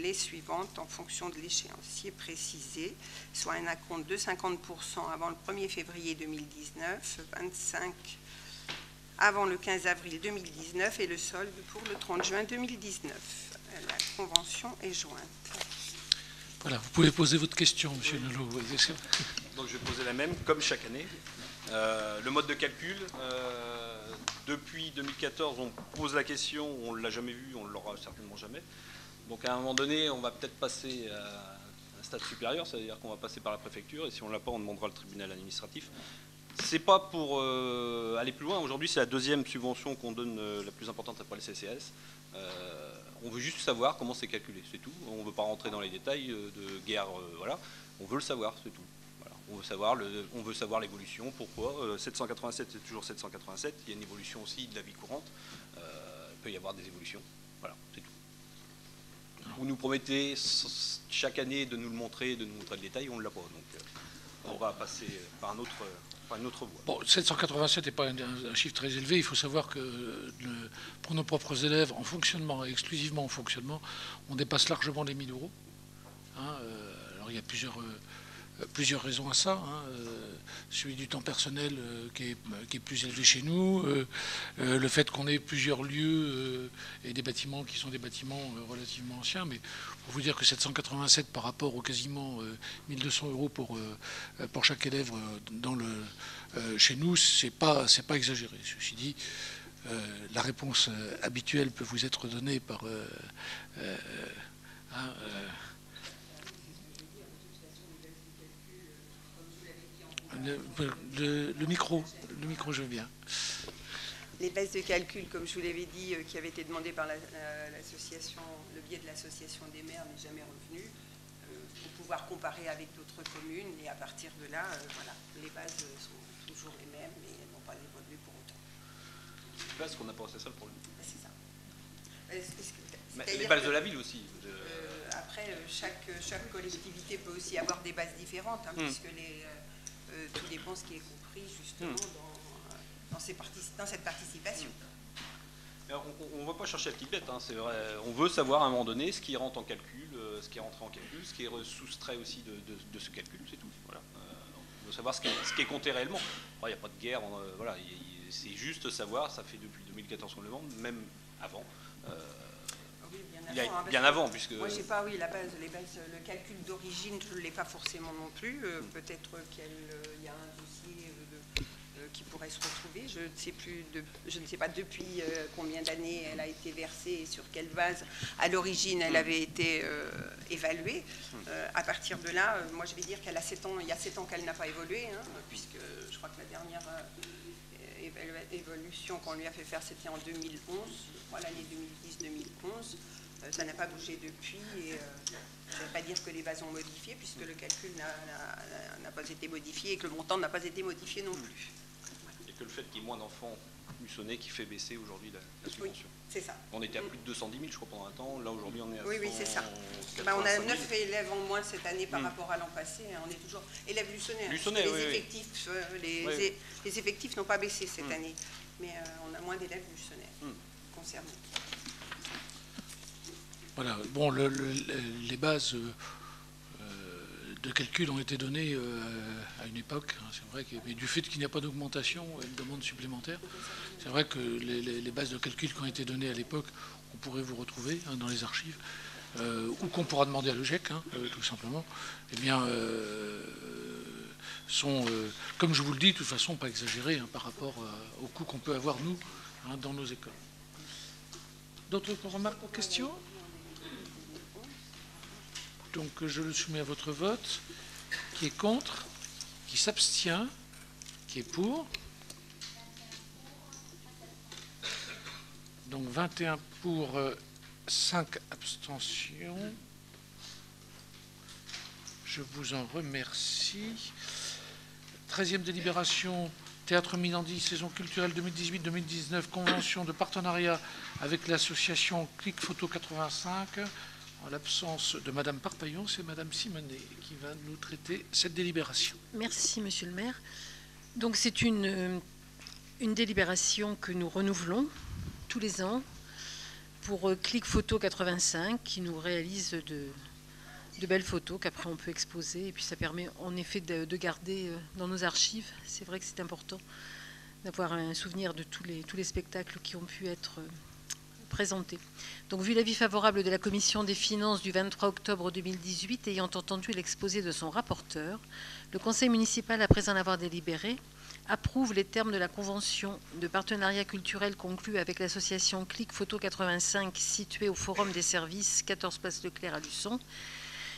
les suivantes en fonction de l'échéancier précisé, soit un acompte de 50% avant le 1er février 2019, 25% avant le 15 avril 2019 et le solde pour le 30 juin 2019. La convention est jointe. Voilà, vous pouvez poser votre question, M. Nolot. Donc je vais poser la même, comme chaque année. Le mode de calcul, depuis 2014, on pose la question, on ne l'a jamais vu, on ne l'aura certainement jamais. Donc à un moment donné, on va peut-être passer à un stade supérieur, c'est-à-dire qu'on va passer par la préfecture, et si on ne l'a pas, on demandera le tribunal administratif. C'est pas pour aller plus loin. Aujourd'hui, c'est la deuxième subvention qu'on donne, la plus importante après le CCAS. On veut juste savoir comment c'est calculé, c'est tout. On ne veut pas rentrer dans les détails de guerre, voilà. On veut le savoir, c'est tout. Voilà. On veut savoir l'évolution, pourquoi. 787, c'est toujours 787. Il y a une évolution aussi de la vie courante. Il peut y avoir des évolutions. Voilà, c'est tout. Vous nous promettez chaque année de nous le montrer, de nous montrer le détail, on ne l'a pas. Donc on va passer par une autre voie. Bon, 787 n'est pas un chiffre très élevé. Il faut savoir que pour nos propres élèves, en fonctionnement, exclusivement en fonctionnement, on dépasse largement les 1 000 €. Hein, alors il y a plusieurs raisons à ça. Hein. Celui du temps personnel qui est plus élevé chez nous, le fait qu'on ait plusieurs lieux et des bâtiments qui sont des bâtiments relativement anciens, mais pour vous dire que 787 par rapport aux quasiment 1 200 € pour chaque élève chez nous, c'est pas exagéré. Ceci dit, la réponse habituelle peut vous être donnée par le micro, je veux bien. Les bases de calcul, comme je vous l'avais dit, qui avaient été demandées par l'association, le biais de l'association des maires n'est jamais revenu, pour pouvoir comparer avec d'autres communes. Et à partir de là, voilà, les bases sont toujours les mêmes, mais elles n'ont pas évolué pour autant. Les bases qu'on n'a pas, c'est ça le problème. C'est ça. Les bases de la ville aussi. Après, chaque collectivité peut aussi avoir des bases différentes, hein, puisque tout dépend ce qui est compris justement dans cette participation. On ne va pas chercher la petite bête, hein, c'est vrai. On veut savoir à un moment donné ce qui rentre en calcul, ce qui est rentré en calcul, ce qui est soustrait aussi de ce calcul, c'est tout. Voilà. On veut savoir ce qui est compté réellement. Il n'y a pas de guerre, voilà, c'est juste savoir, ça fait depuis 2014 qu'on le vend, même avant. Bien avant, puisque... Moi, je sais pas, oui, les bases, le calcul d'origine, je ne l'ai pas forcément non plus. Peut-être qu'il y a un dossier qui pourrait se retrouver. Je ne sais pas depuis combien d'années elle a été versée et sur quelle base, à l'origine, elle avait été évaluée. À partir de là, moi, je vais dire qu'elle a 7 ans, il y a 7 ans qu'elle n'a pas évolué, hein, puisque je crois que la dernière évolution qu'on lui a fait faire, c'était en 2011, je crois, l'année 2010-2011. Ça n'a pas bougé depuis et je ne vais pas dire que les bases ont modifié puisque le calcul n'a pas été modifié et que le montant n'a pas été modifié non plus. Et que le fait qu'il y ait moins d'enfants muçonnais qui fait baisser aujourd'hui la subvention. Oui, c'est ça. On était à plus de 210 000 je crois pendant un temps, là aujourd'hui on est à 100 000. Oui, c'est ça. On a 9 élèves en moins cette année par rapport à l'an passé. On est toujours élèves luçonnais. Les effectifs n'ont pas baissé cette année, mais on a moins d'élèves luçonnais concernés. Voilà. Bon, les bases de calcul ont été données à une époque. Hein, c'est vrai mais du fait qu'il n'y a pas d'augmentation et une demande supplémentaire, c'est vrai que les bases de calcul qui ont été données à l'époque, on pourrait vous retrouver hein, dans les archives, ou qu'on pourra demander à l'EGEC, hein, tout simplement, eh bien, sont, comme je vous le dis, de toute façon, pas exagérées hein, par rapport au coût qu'on peut avoir, nous, hein, dans nos écoles. D'autres remarques ou questions ? Donc je le soumets à votre vote. Qui est contre? Qui s'abstient? Qui est pour? Donc 21 pour, 5 abstentions. Je vous en remercie. 13e délibération, Théâtre Minandi, saison culturelle 2018-2019, convention de partenariat avec l'association Click Photo 85. En l'absence de Madame Parpaillon, c'est Madame Simonet qui va nous traiter cette délibération. Merci, Monsieur le maire. Donc c'est une délibération que nous renouvelons tous les ans pour Click Photo 85 qui nous réalise de belles photos qu'après on peut exposer. Et puis ça permet en effet de garder dans nos archives. C'est vrai que c'est important d'avoir un souvenir de tous les spectacles qui ont pu être présentés. Donc vu l'avis favorable de la Commission des finances du 23 octobre 2018, ayant entendu l'exposé de son rapporteur, le Conseil municipal, après en avoir délibéré, approuve les termes de la convention de partenariat culturel conclue avec l'association Click Photo 85 située au Forum des services 14 Place Leclerc à Luçon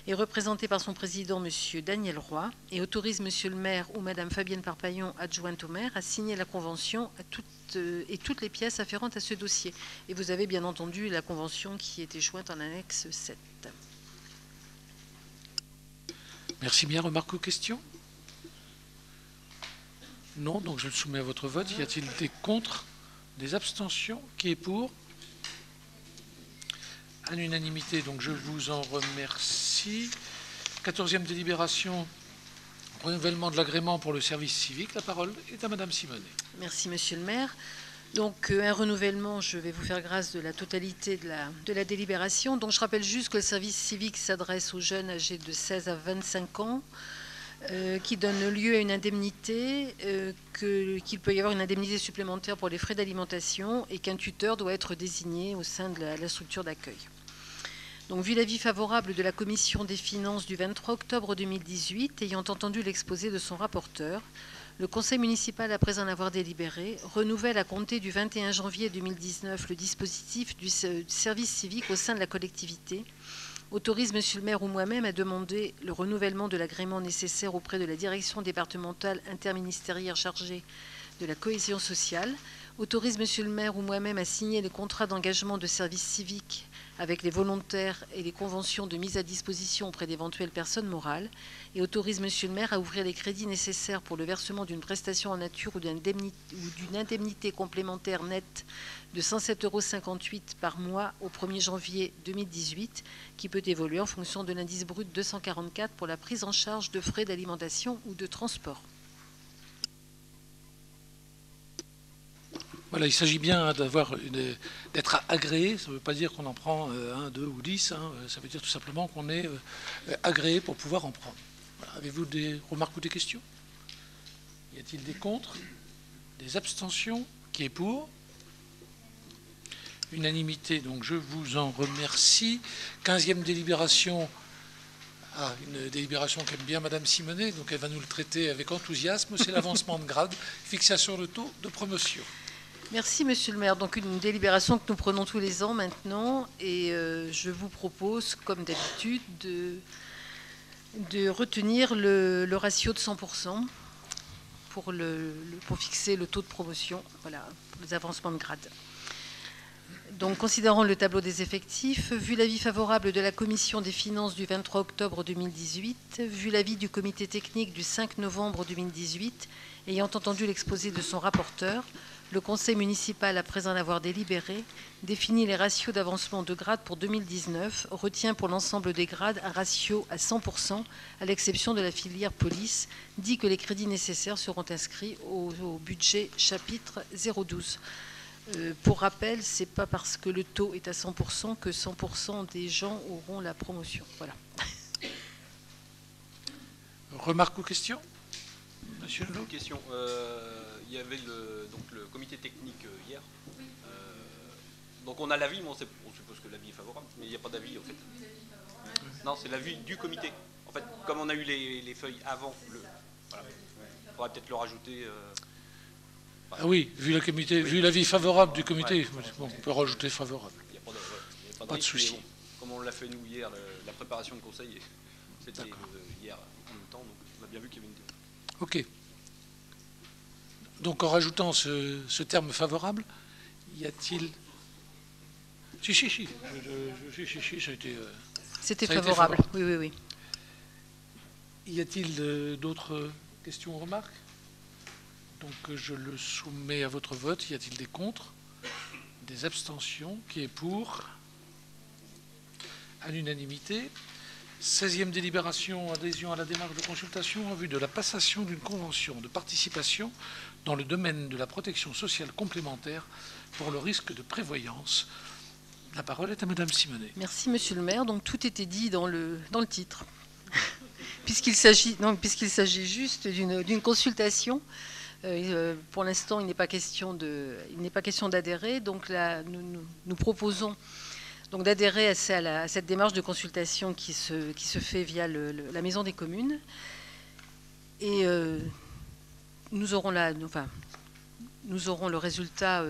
et représentée par son président M. Daniel Roy et autorise M. le maire ou Mme Fabienne Parpaillon, adjointe au maire, à signer la convention et toutes les pièces afférentes à ce dossier. Et vous avez bien entendu la convention qui était jointe en annexe 7. Merci bien. Remarques ou questions? Non, donc je le soumets à votre vote. Y a-t-il des contre? Des abstentions? Qui est pour? À l'unanimité, donc je vous en remercie. 14e délibération, renouvellement de l'agrément pour le service civique. La parole est à Madame Simonet. Merci, Monsieur le maire. Donc, un renouvellement, je vais vous faire grâce de la totalité de la délibération. Donc, je rappelle juste que le service civique s'adresse aux jeunes âgés de 16 à 25 ans, qui donne lieu à une indemnité, qu'il peut y avoir une indemnité supplémentaire pour les frais d'alimentation et qu'un tuteur doit être désigné au sein de la structure d'accueil. Donc, vu l'avis favorable de la Commission des finances du 23 octobre 2018, ayant entendu l'exposé de son rapporteur, le Conseil municipal, après en avoir délibéré, renouvelle à compter du 21 janvier 2019 le dispositif du service civique au sein de la collectivité, autorise Monsieur le maire ou moi-même à demander le renouvellement de l'agrément nécessaire auprès de la direction départementale interministérielle chargée de la cohésion sociale, autorise Monsieur le maire ou moi-même à signer les contrats d'engagement de service civique avec les volontaires et les conventions de mise à disposition auprès d'éventuelles personnes morales, et autorise Monsieur le maire à ouvrir les crédits nécessaires pour le versement d'une prestation en nature ou d'une indemnité complémentaire nette de 107,58 € par mois au 1er janvier 2018, qui peut évoluer en fonction de l'indice brut 244 pour la prise en charge de frais d'alimentation ou de transport. Voilà, il s'agit bien d'être agréé. Ça ne veut pas dire qu'on en prend 1, 2 ou 10. Ça veut dire tout simplement qu'on est agréé pour pouvoir en prendre. Voilà. Avez-vous des remarques ou des questions? Y a-t-il des contre? Des abstentions? Qui est pour? Unanimité, donc je vous en remercie. 15e délibération. Une délibération qu'aime bien Madame Simonet, donc elle va nous le traiter avec enthousiasme. C'est l'avancement de grade, fixation de taux de promotion. Merci, Monsieur le maire. Donc, une délibération que nous prenons tous les ans maintenant. Et je vous propose, comme d'habitude, de retenir le ratio de 100% pour fixer le taux de promotion, voilà, pour les avancements de grade. Donc, considérant le tableau des effectifs, vu l'avis favorable de la Commission des finances du 23 octobre 2018, vu l'avis du comité technique du 5 novembre 2018, ayant entendu l'exposé de son rapporteur, le Conseil municipal, après en avoir délibéré, définit les ratios d'avancement de grade pour 2019, retient pour l'ensemble des grades un ratio à 100%, à l'exception de la filière police, dit que les crédits nécessaires seront inscrits au budget chapitre 012. Pour rappel, ce n'est pas parce que le taux est à 100% que 100% des gens auront la promotion. Voilà. Remarques ou questions? Monsieur Leloup. Une question. Il y avait le comité technique hier. Donc on a l'avis, mais on suppose que l'avis est favorable, mais il n'y a pas d'avis en fait. Non, c'est l'avis du comité. En fait, comme on a eu les feuilles avant, voilà. On pourrait peut-être le rajouter. Ah oui, vu l'avis favorable du comité, ouais, bon, on peut rajouter favorable. Il n'y a pas de souci. Bon, comme on l'a fait nous hier, la préparation de conseil, c'était hier en même temps, donc on a bien vu qu'il y avait une... Ok. Donc en rajoutant ce terme favorable, y a-t-il... Si, ça a été... C'était favorable, oui. Y a-t-il d'autres questions ou remarques? Donc je le soumets à votre vote. Y a-t-il des contre? Des abstentions? Qui est pour? à l'unanimité. 16e délibération, adhésion à la démarche de consultation en vue de la passation d'une convention de participation dans le domaine de la protection sociale complémentaire pour le risque de prévoyance. La parole est à Madame Simonet. Merci, Monsieur le maire. Donc tout était dit dans le titre. Puisqu'il s'agit juste d'une consultation. Pour l'instant, il n'est pas question d'adhérer. Donc là, nous proposons donc d'adhérer à cette démarche de consultation qui se fait via la Maison des communes. Et nous aurons le résultat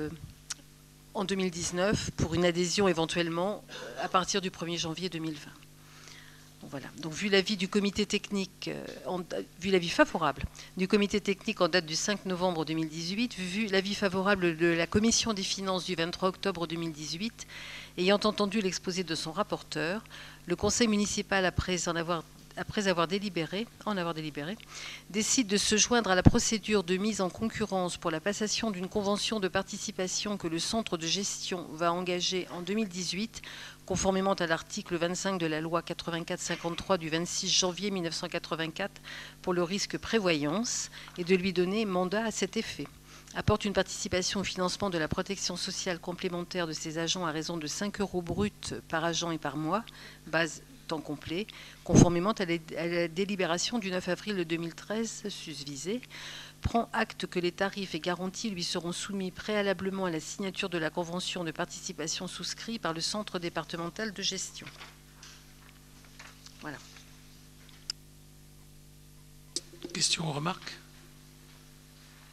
en 2019 pour une adhésion éventuellement à partir du 1er janvier 2020. Donc voilà. Donc vu l'avis du comité technique, vu l'avis favorable du comité technique en date du 5 novembre 2018, vu l'avis favorable de la commission des finances du 23 octobre 2018, ayant entendu l'exposé de son rapporteur, le conseil municipal, après avoir délibéré, décide de se joindre à la procédure de mise en concurrence pour la passation d'une convention de participation que le centre de gestion va engager en 2018, conformément à l'article 25 de la loi 84-53 du 26 janvier 1984 pour le risque prévoyance, et de lui donner mandat à cet effet. Apporte une participation au financement de la protection sociale complémentaire de ses agents à raison de 5 € bruts par agent et par mois, base temps complet, conformément à la délibération du 9 avril 2013 susvisée, prend acte que les tarifs et garanties lui seront soumis préalablement à la signature de la convention de participation souscrite par le centre départemental de gestion. Voilà. Questions ou remarques?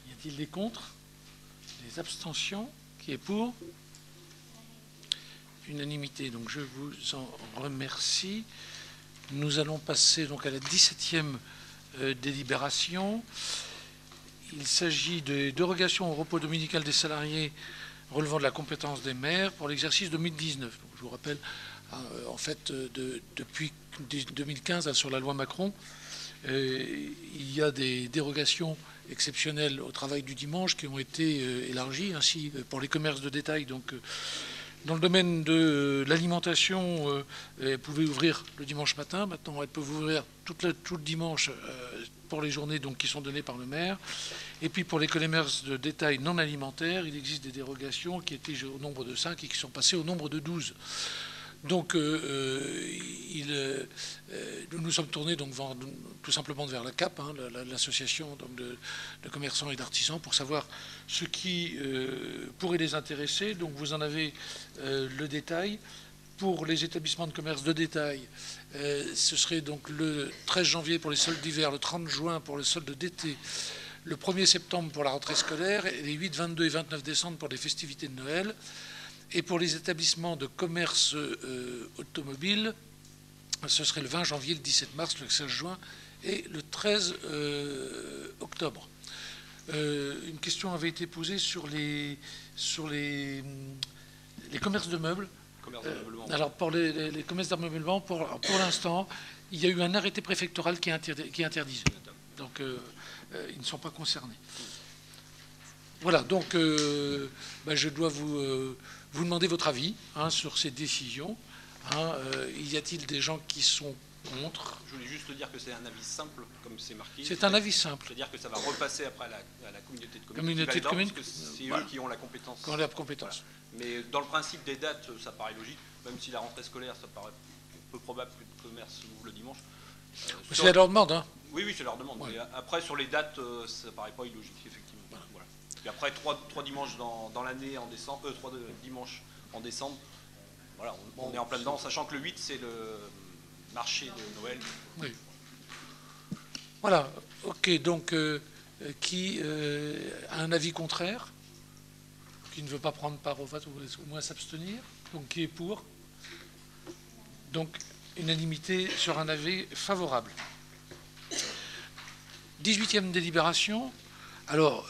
Y a-t-il des contre? Des abstentions? Qui est pour? Unanimité, donc je vous en remercie. Nous allons passer donc à la 17e délibération. Il s'agit de dérogation au repos dominical des salariés relevant de la compétence des maires pour l'exercice 2019. Donc, je vous rappelle, en fait, depuis 2015, sur la loi Macron, il y a des dérogations exceptionnelles au travail du dimanche qui ont été élargies, ainsi pour les commerces de détail. Donc, dans le domaine de l'alimentation, elles pouvaient ouvrir le dimanche matin. Maintenant, elles peuvent ouvrir tout le dimanche pour les journées donc, qui sont données par le maire. Et puis pour les commerces de détail non alimentaires, il existe des dérogations qui étaient au nombre de 5 et qui sont passées au nombre de 12. Donc, nous nous sommes tournés donc, tout simplement vers la CAP, hein, l'association de commerçants et d'artisans, pour savoir ce qui pourrait les intéresser. Donc, vous en avez le détail. Pour les établissements de commerce de détail, ce serait donc le 13 janvier pour les soldes d'hiver, le 30 juin pour les soldes d'été, le 1er septembre pour la rentrée scolaire, et les 8, 22 et 29 décembre pour les festivités de Noël. Et pour les établissements de commerce automobile, ce serait le 20 janvier, le 17 mars, le 16 juin et le 13 octobre. Une question avait été posée sur les commerces de meubles. Alors pour les commerces d'ameublement, pour l'instant, il y a eu un arrêté préfectoral qui interdisait. Donc ils ne sont pas concernés. Voilà, donc je dois vous demander votre avis sur ces décisions. Y a-t-il des gens qui sont contre? Je voulais juste dire que c'est un avis simple, comme c'est marqué. C'est un avis simple. C'est-à-dire que ça va repasser après à la communauté de communes. Communauté de communes. Parce que c'est eux qui ont la compétence. Qui ont la compétence. Voilà. Mais dans le principe des dates, ça paraît logique. Même si la rentrée scolaire, ça paraît peu probable que le commerce ouvre le dimanche. C'est leur demande, hein? Oui, c'est leur demande. Ouais. Mais après, sur les dates, ça paraît pas illogique, effectivement. Voilà. Et après, 3 dimanches dans l'année en décembre, 3 dimanches en décembre, voilà, on est en plein dedans, sachant que le 8, c'est le marché de Noël. Oui. Voilà, ok, donc qui a un avis contraire, qui ne veut pas prendre part au vote ou au moins s'abstenir, donc qui est pour? Donc unanimité sur un avis favorable. 18e délibération. Alors,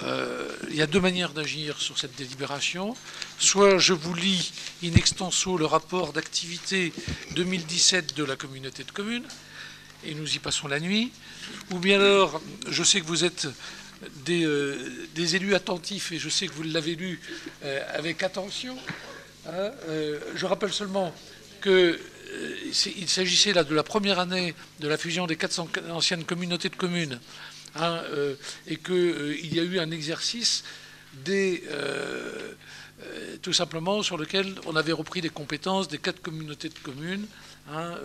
il y a deux manières d'agir sur cette délibération. Soit je vous lis in extenso le rapport d'activité 2017 de la communauté de communes, et nous y passons la nuit. Ou bien alors, je sais que vous êtes des élus attentifs, et je sais que vous l'avez lu avec attention. Je rappelle seulement que il s'agissait là de la première année de la fusion des 400 anciennes communautés de communes, hein, et qu'il y a eu un exercice tout simplement sur lequel on avait repris des compétences des 4 communautés de communes, hein,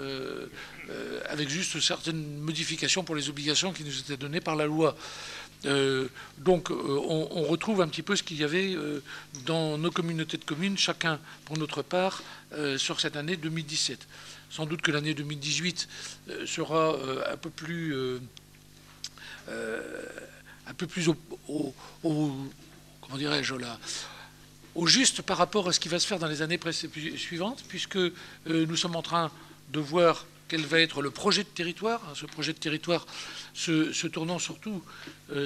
avec juste certaines modifications pour les obligations qui nous étaient données par la loi. Donc on retrouve un petit peu ce qu'il y avait dans nos communautés de communes, chacun pour notre part, sur cette année 2017. Sans doute que l'année 2018 sera un peu plus comment dirais-je là, au juste par rapport à ce qui va se faire dans les années suivantes, puisque nous sommes en train de voir quel va être le projet de territoire, hein, ce projet de territoire se tournant surtout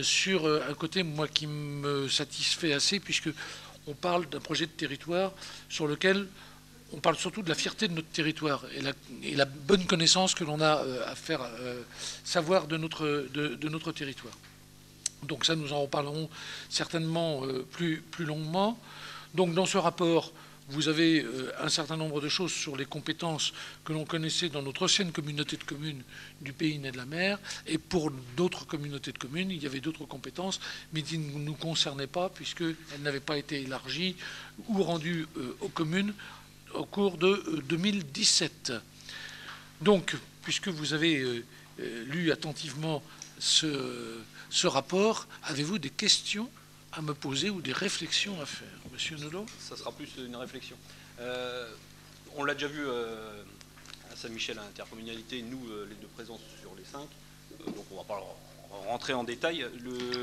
sur un côté, moi, qui me satisfait assez, puisqu'on parle d'un projet de territoire sur lequel on parle surtout de la fierté de notre territoire et la bonne connaissance que l'on a à faire savoir de notre territoire. Donc ça, nous en reparlerons certainement plus longuement. Donc dans ce rapport, vous avez un certain nombre de choses sur les compétences que l'on connaissait dans notre ancienne communauté de communes du Pays Né de la Mer. Et pour d'autres communautés de communes, il y avait d'autres compétences, mais qui ne nous concernaient pas, puisqu'elles n'avaient pas été élargies ou rendues aux communes au cours de 2017. Donc, puisque vous avez lu attentivement ce rapport, avez-vous des questions à me poser ou des réflexions à faire? Monsieur Nolot? Ça sera plus une réflexion. On l'a déjà vu à Saint-Michel, à l'intercommunalité, nous, les 2 présents sur les 5, donc on ne va pas rentrer en détail.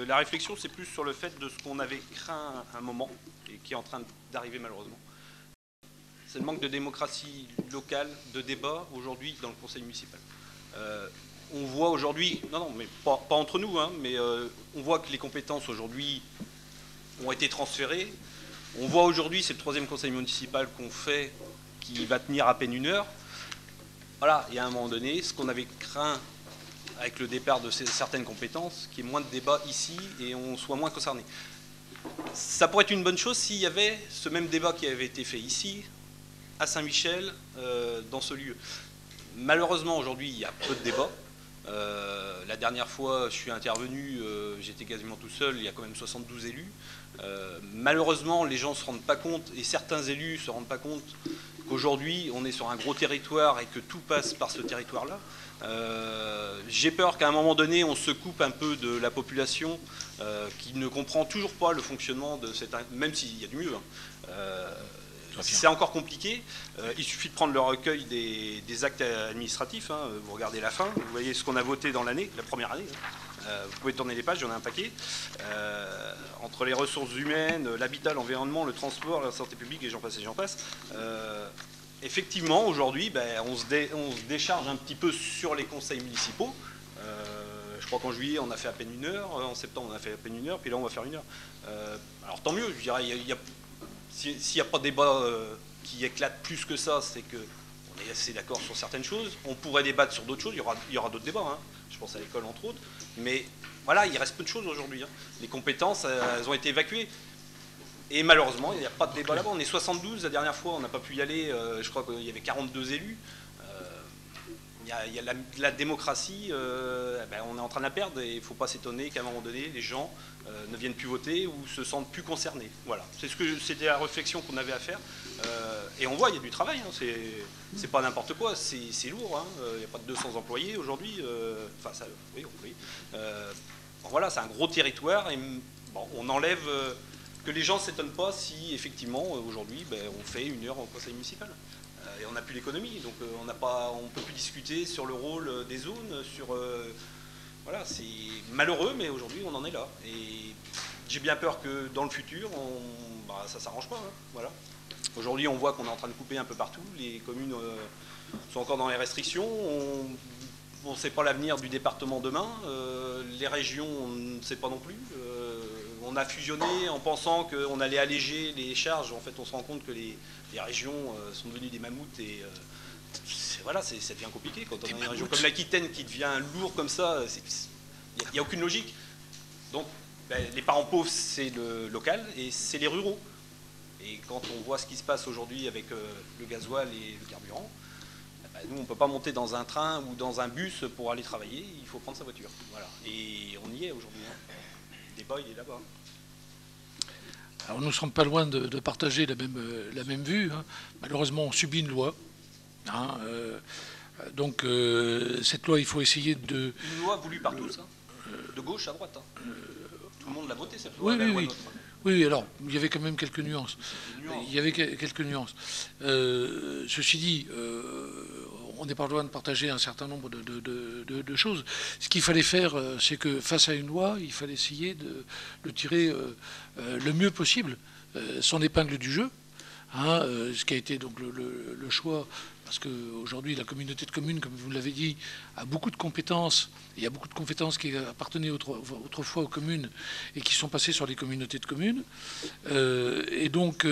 La réflexion, c'est plus sur le fait de ce qu'on avait craint à un moment, et qui est en train d'arriver malheureusement. C'est le manque de démocratie locale, de débat, aujourd'hui, dans le conseil municipal. On voit aujourd'hui, non, mais pas entre nous, hein, mais on voit que les compétences aujourd'hui ont été transférées. On voit aujourd'hui, c'est le 3e conseil municipal qu'on fait, qui va tenir à peine 1 heure. Voilà, il y a un moment donné, ce qu'on avait craint avec le départ de certaines compétences, qu'il y ait moins de débats ici et on soit moins concernés. Ça pourrait être une bonne chose s'il y avait ce même débat qui avait été fait ici, à Saint-Michel, dans ce lieu. Malheureusement, aujourd'hui, il y a peu de débats. La dernière fois, je suis intervenu, j'étais quasiment tout seul, il y a quand même 72 élus. Malheureusement, les gens ne se rendent pas compte, et certains élus ne se rendent pas compte, qu'aujourd'hui, on est sur un gros territoire et que tout passe par ce territoire-là. J'ai peur qu'à un moment donné, on se coupe un peu de la population qui ne comprend toujours pas le fonctionnement de cette... Même s'il y a du mieux, hein. C'est encore compliqué. Il suffit de prendre le recueil des actes administratifs. Hein. Vous regardez la fin, vous voyez ce qu'on a voté dans l'année, la première année. Vous pouvez tourner les pages, il y en a un paquet. Entre les ressources humaines, l'habitat, l'environnement, le transport, la santé publique, et j'en passe et j'en passe. Effectivement, aujourd'hui, on se décharge un petit peu sur les conseils municipaux. Je crois qu'en juillet, on a fait à peine 1 heure. En septembre, on a fait à peine 1 heure. Puis là, on va faire 1 heure. Alors tant mieux, je dirais, s'il n'y a pas de débat qui éclate plus que ça, c'est qu'on est assez d'accord sur certaines choses. On pourrait débattre sur d'autres choses, il y aura d'autres débats, hein. Je pense à l'école entre autres. Mais voilà, il reste peu de choses aujourd'hui, hein. Les compétences, elles ont été évacuées. Et malheureusement, il n'y a pas de débat là-bas. On est 72, la dernière fois, on n'a pas pu y aller. Je crois qu'il y avait 42 élus. Il y a la démocratie, on est en train de la perdre et il ne faut pas s'étonner qu'à un moment donné, les gens ne viennent plus voter ou se sentent plus concernés. Voilà, c'était la réflexion qu'on avait à faire. Et on voit, il y a du travail, hein. C'est pas n'importe quoi, c'est lourd. Hein. Il n'y a pas de 200 employés aujourd'hui. Enfin, ça, oui, employés. Voilà, c'est un gros territoire et bon, on enlève... que les gens ne s'étonnent pas si, effectivement, aujourd'hui, on fait 1 heure au conseil municipal. Et on n'a plus l'économie, donc on ne peut plus discuter sur le rôle des zones, voilà, c'est malheureux, mais aujourd'hui, on en est là. Et j'ai bien peur que dans le futur, ça ne s'arrange pas. Hein, voilà. Aujourd'hui, on voit qu'on est en train de couper un peu partout. Les communes sont encore dans les restrictions. On ne sait pas l'avenir du département demain. Les régions, on ne sait pas non plus. On a fusionné en pensant qu'on allait alléger les charges. En fait, on se rend compte que les régions sont devenues des mammouths et voilà, ça devient compliqué. Quand on a une région comme l'Aquitaine qui devient lourd comme ça, il n'y a aucune logique. Donc, les parents pauvres, c'est le local et c'est les ruraux. Et quand on voit ce qui se passe aujourd'hui avec le gasoil et le carburant, nous, on ne peut pas monter dans un train ou dans un bus pour aller travailler, il faut prendre sa voiture. Voilà. Et on y est aujourd'hui. Le débat, il est là-bas. Alors nous ne sommes pas loin de partager la même vue. Hein. Malheureusement, on subit une loi. Hein, donc cette loi, il faut essayer de... Une loi voulue par tous, hein, de gauche à droite. Hein. Tout le monde l'a votée, cette loi. Oui, oui, alors, il y avait quand même quelques nuances. Il y avait quelques nuances. Ceci dit, on n'est pas loin de partager un certain nombre de choses. Ce qu'il fallait faire, c'est que face à une loi, il fallait essayer de tirer le mieux possible son épingle du jeu. Hein, ce qui a été donc le choix, parce qu'aujourd'hui la communauté de communes, comme vous l'avez dit, a beaucoup de compétences. Il y a beaucoup de compétences qui appartenaient autrefois aux communes et qui sont passées sur les communautés de communes. Et donc,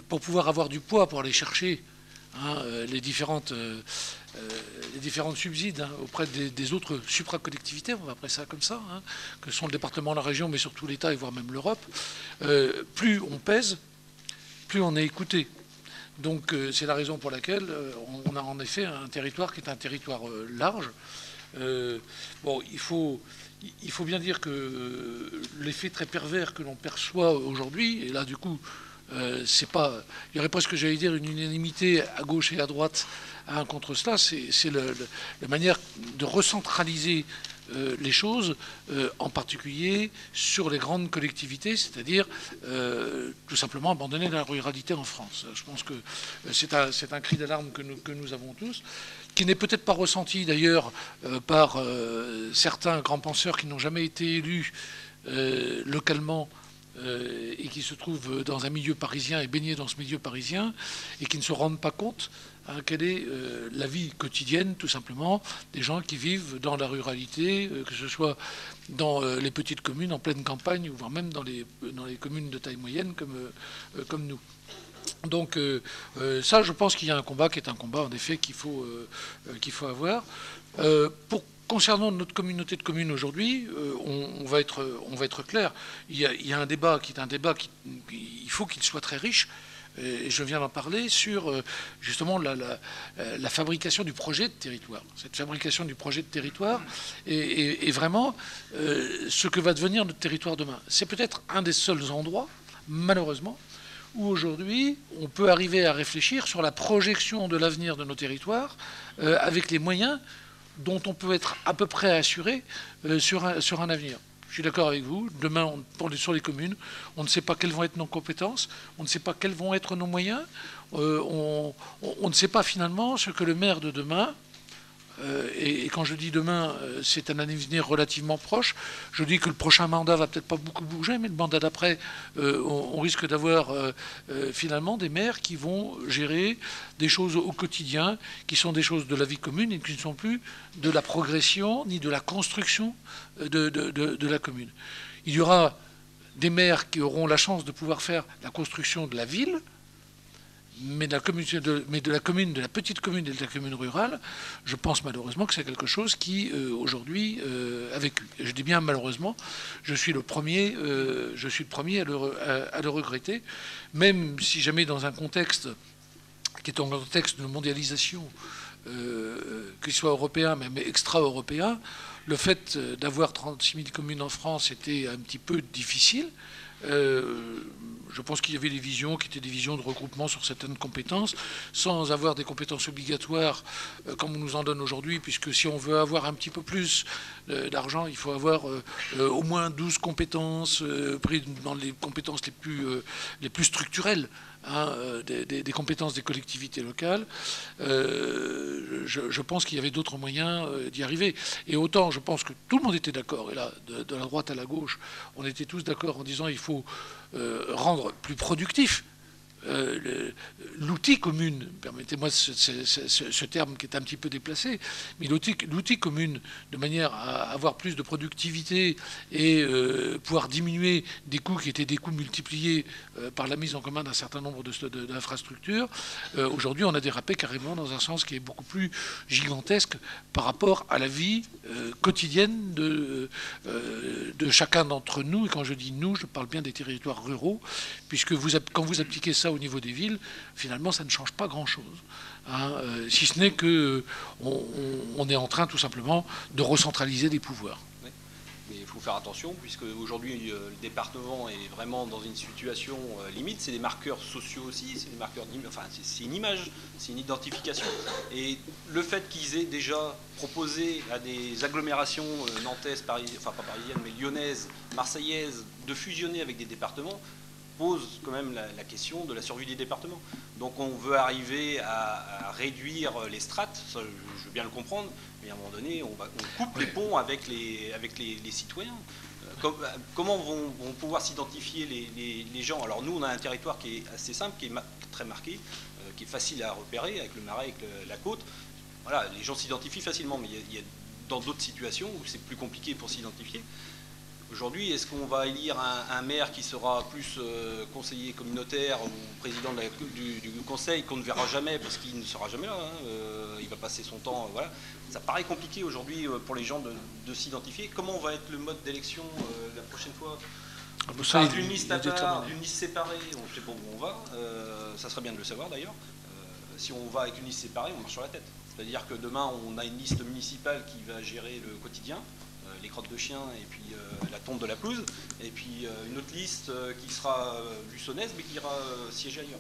pour pouvoir avoir du poids pour aller chercher les différentes subsides auprès des autres supracollectivités, on va appeler ça comme ça, que sont le département, la région, mais surtout l'État et voire même l'Europe, plus on pèse, plus on est écouté. Donc c'est la raison pour laquelle on a en effet un territoire qui est un territoire large. Bon, il faut bien dire que l'effet très pervers que l'on perçoit aujourd'hui, et là du coup, c'est pas, il y aurait presque, j'allais dire, une unanimité à gauche et à droite contre cela, c'est la manière de recentraliser les choses, en particulier sur les grandes collectivités, c'est-à-dire tout simplement abandonner la ruralité en France. Je pense que c'est un cri d'alarme que nous avons tous, qui n'est peut-être pas ressenti d'ailleurs par certains grands penseurs qui n'ont jamais été élus localement et qui se trouvent dans un milieu parisien et baignés dans ce milieu parisien et qui ne se rendent pas compte quelle est la vie quotidienne, tout simplement, des gens qui vivent dans la ruralité, que ce soit dans les petites communes en pleine campagne, ou voire même dans les communes de taille moyenne comme nous. Donc ça, je pense qu'il y a un combat qui est un combat, en effet, qu'il faut avoir. Concernant notre communauté de communes aujourd'hui, on va être clair. Il y a un débat qui est un débat il faut qu'il soit très riche. Et je viens d'en parler sur justement la fabrication du projet de territoire. Cette fabrication du projet de territoire est vraiment ce que va devenir notre territoire demain. C'est peut-être un des seuls endroits, malheureusement, où aujourd'hui on peut arriver à réfléchir sur la projection de l'avenir de nos territoires avec les moyens dont on peut être à peu près assuré sur un avenir. Je suis d'accord avec vous. Demain, sur les communes, on ne sait pas quelles vont être nos compétences, on ne sait pas quels vont être nos moyens, on ne sait pas finalement ce que le maire de demain, et quand je dis demain, c'est un avenir relativement proche, je dis que le prochain mandat va peut-être pas beaucoup bouger, mais le mandat d'après, on risque d'avoir finalement des maires qui vont gérer des choses au quotidien, qui sont des choses de la vie commune et qui ne sont plus de la progression ni de la construction de la commune. Il y aura des maires qui auront la chance de pouvoir faire la construction de la ville, mais de la petite commune et de la commune rurale, je pense malheureusement que c'est quelque chose qui, aujourd'hui, a vécu. Et je dis bien malheureusement, je suis le premier à le regretter, même si jamais dans un contexte qui est un contexte de mondialisation, qu'il soit européen, même extra-européen, le fait d'avoir 36 000 communes en France était un petit peu difficile. Je pense qu'il y avait des visions qui étaient des visions de regroupement sur certaines compétences, sans avoir des compétences obligatoires comme on nous en donne aujourd'hui, puisque si on veut avoir un petit peu plus d'argent, il faut avoir au moins 12 compétences, prises dans les compétences les plus structurelles, des compétences des collectivités locales. Je pense qu'il y avait d'autres moyens d'y arriver. Et autant, je pense que tout le monde était d'accord, et là, de la droite à la gauche, on était tous d'accord en disant qu'il faut rendre plus productif l'outil commune, permettez-moi ce terme qui est un petit peu déplacé, mais l'outil commune, de manière à avoir plus de productivité et pouvoir diminuer des coûts qui étaient des coûts multipliés par la mise en commun d'un certain nombre d'infrastructures. Aujourd'hui, on a dérapé carrément dans un sens qui est beaucoup plus gigantesque par rapport à la vie quotidienne de chacun d'entre nous. Et quand je dis nous, je parle bien des territoires ruraux, puisque quand vous appliquez ça au niveau des villes, finalement, ça ne change pas grand-chose. hein, si ce n'est qu'on est en train tout simplement de recentraliser des pouvoirs. Mais il faut faire attention, puisque aujourd'hui le département est vraiment dans une situation limite. C'est des marqueurs sociaux aussi, c'est des marqueurs, enfin c'est une image, c'est une identification. Et le fait qu'ils aient déjà proposé à des agglomérations nantaises, enfin pas parisiennes, mais lyonnaises, marseillaises, de fusionner avec des départements, pose quand même la question de la survie des départements. Donc on veut arriver à réduire les strates, ça, je veux bien le comprendre, mais à un moment donné, on coupe les ponts avec les citoyens. Comment vont pouvoir s'identifier les gens? Alors nous, on a un territoire qui est assez simple, qui est très marqué, qui est facile à repérer, avec le Marais, avec la côte. Voilà, les gens s'identifient facilement, mais il y a dans d'autres situations où c'est plus compliqué pour s'identifier. Aujourd'hui, est-ce qu'on va élire un maire qui sera plus conseiller communautaire ou président du conseil qu'on ne verra jamais parce qu'il ne sera jamais là, hein, il va passer son temps, voilà. Ça paraît compliqué aujourd'hui pour les gens de s'identifier. Comment va être le mode d'élection la prochaine fois? D'une liste à part, d'une liste séparée, on ne sait pas où on va, ça serait bien de le savoir d'ailleurs. Si on va avec une liste séparée, on marche sur la tête. C'est-à-dire que demain, on a une liste municipale qui va gérer le quotidien, les crottes de chiens et puis la tombe de la pelouse, et puis une autre liste qui sera luçonnaise mais qui ira siéger ailleurs.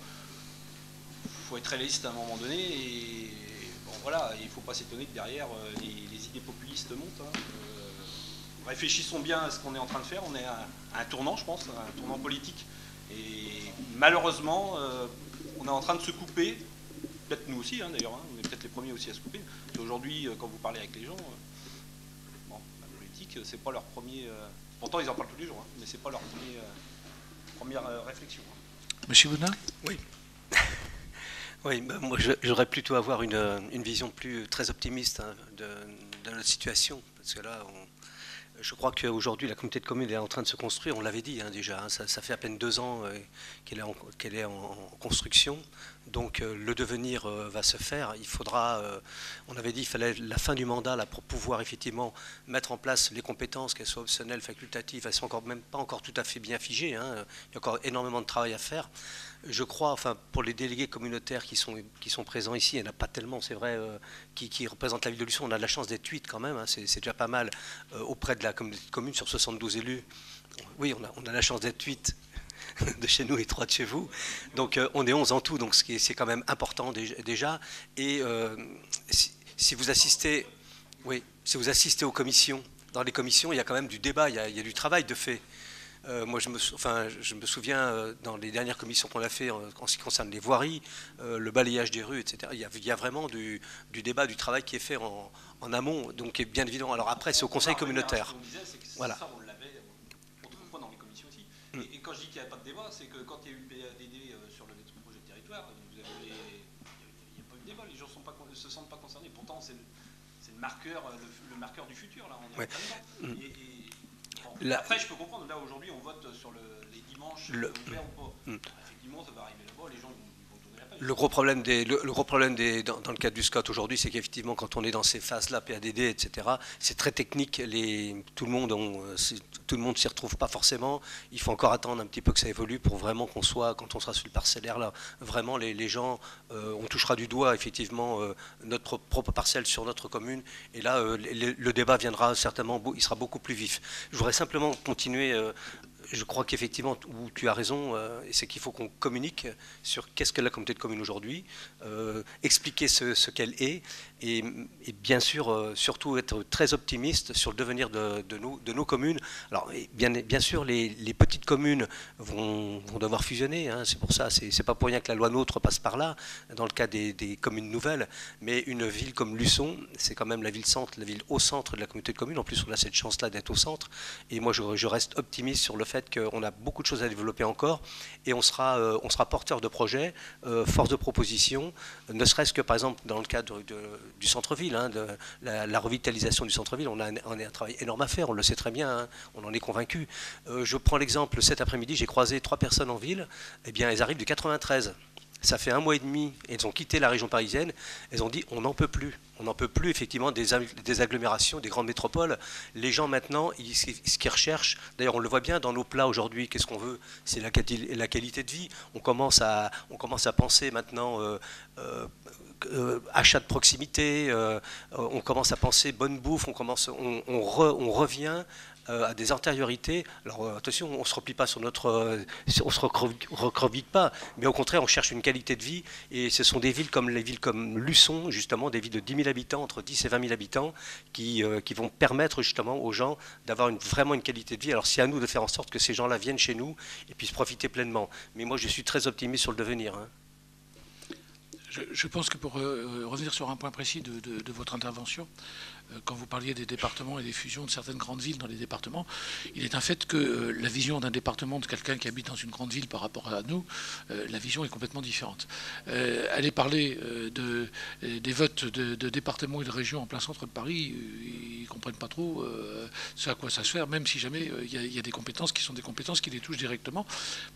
Il faut être réaliste à un moment donné, et bon, voilà, il ne faut pas s'étonner que derrière les idées populistes montent. Hein. Réfléchissons bien à ce qu'on est en train de faire. On est à un tournant, je pense, un tournant politique, et malheureusement, on est en train de se couper, peut-être nous aussi hein, d'ailleurs, hein, on est peut-être les premiers aussi à se couper. Aujourd'hui, quand vous parlez avec les gens, c'est pas leur premier. Pourtant, ils en parlent tous les jours, hein, mais c'est pas leur première réflexion. Monsieur Bonnat? Oui. Oui, ben moi, j'aurais plutôt avoir une vision très optimiste hein, de notre situation, parce que là, je crois qu'aujourd'hui, la communauté de communes est en train de se construire. On l'avait dit hein, déjà. Hein, ça fait à peine 2 ans qu'elle est en construction. Donc le devenir va se faire. Il faudra, on avait dit, il fallait la fin du mandat là, pour pouvoir effectivement mettre en place les compétences, qu'elles soient optionnelles, facultatives. Elles ne sont même pas encore tout à fait bien figées. Hein. Il y a encore énormément de travail à faire. Je crois, enfin, pour les délégués communautaires qui sont présents ici, il n'y en a pas tellement, c'est vrai, qui représentent la ville de Luçon. On a de la chance d'être 8 quand même. Hein. C'est déjà pas mal auprès de la communauté de communes sur 72 élus. Oui, on a la chance d'être 8. De chez nous et 3 de chez vous. Donc on est 11 en tout, donc c'est quand même important déjà. Et si vous assistez, oui, si vous assistez aux commissions, dans les commissions, il y a quand même du débat, il y a du travail de fait. Moi, je me souviens dans les dernières commissions qu'on a fait en ce qui concerne les voiries, le balayage des rues, etc. Il y a vraiment du débat, du travail qui est fait en amont, donc bien évidemment. Alors après, c'est au conseil communautaire. Voilà. Et quand je dis qu'il n'y avait pas de débat, c'est que quand il y a eu le PADD sur le projet de territoire, il n'y a pas eu de débat, les gens ne se sentent pas concernés. Pourtant, c'est le marqueur du futur. Là, on est en train de après, je peux comprendre, là aujourd'hui, on vote sur les dimanches ouverts ou pas. Effectivement, ça va arriver là-bas, les gens vont tourner la page. Le gros problème dans le cadre du SCOT aujourd'hui, c'est qu'effectivement, quand on est dans ces phases-là, PADD, etc., c'est très technique. Tout le monde s'y retrouve pas forcément. Il faut encore attendre un petit peu que ça évolue pour vraiment quand on sera sur le parcellaire, là, vraiment les gens, on touchera du doigt effectivement notre propre parcelle sur notre commune. Et là, le débat viendra certainement, il sera beaucoup plus vif. Je voudrais simplement continuer. Je crois qu'effectivement, où tu as raison, c'est qu'il faut qu'on communique sur qu'est-ce que la communauté de communes aujourd'hui, expliquer ce qu'elle est, et bien sûr, surtout être très optimiste sur le devenir de nos communes. Alors, bien sûr, les petites communes vont devoir fusionner, hein, c'est pour ça, c'est pas pour rien que la loi NOTRe passe par là, dans le cas des communes nouvelles, mais une ville comme Luçon, c'est quand même la ville-centre, la ville au centre de la communauté de communes. En plus, on a cette chance-là d'être au centre, et moi, je reste optimiste sur le fait qu'on a beaucoup de choses à développer encore, et on sera porteur de projets, force de proposition, ne serait-ce que par exemple dans le cadre du centre-ville, hein, de la revitalisation du centre-ville. On a un travail énorme à faire, on le sait très bien, hein, on en est convaincu. Je prends l'exemple, cet après-midi, j'ai croisé 3 personnes en ville, eh bien elles arrivent du 93. Ça fait 1 mois et demi, elles ont quitté la région parisienne, elles ont dit on n'en peut plus. On n'en peut plus effectivement des agglomérations, des grandes métropoles. Les gens maintenant, ce qu'ils recherchent, d'ailleurs on le voit bien dans nos plats aujourd'hui, qu'est-ce qu'on veut? C'est la qualité de vie. On commence à penser maintenant achat de proximité, on commence à penser bonne bouffe, on revient à des antériorités. Alors attention, on ne se replie pas sur on se recroqueville pas, mais au contraire, on cherche une qualité de vie. Et ce sont des villes comme Luçon, justement, des villes de 10 000 habitants, entre 10 et 20 000 habitants, qui vont permettre justement aux gens d'avoir vraiment une qualité de vie. Alors c'est à nous de faire en sorte que ces gens-là viennent chez nous et puissent profiter pleinement. Mais moi, je suis très optimiste sur le devenir. Hein. Je pense que pour revenir sur un point précis de votre intervention, quand vous parliez des départements et des fusions de certaines grandes villes dans les départements, il est un fait que la vision d'un département de quelqu'un qui habite dans une grande ville par rapport à nous, la vision est complètement différente. Aller parler des votes de départements et de régions en plein centre de Paris, ils ne comprennent pas trop ce à quoi ça se fait, même si jamais il y a des compétences qui sont des compétences qui les touchent directement,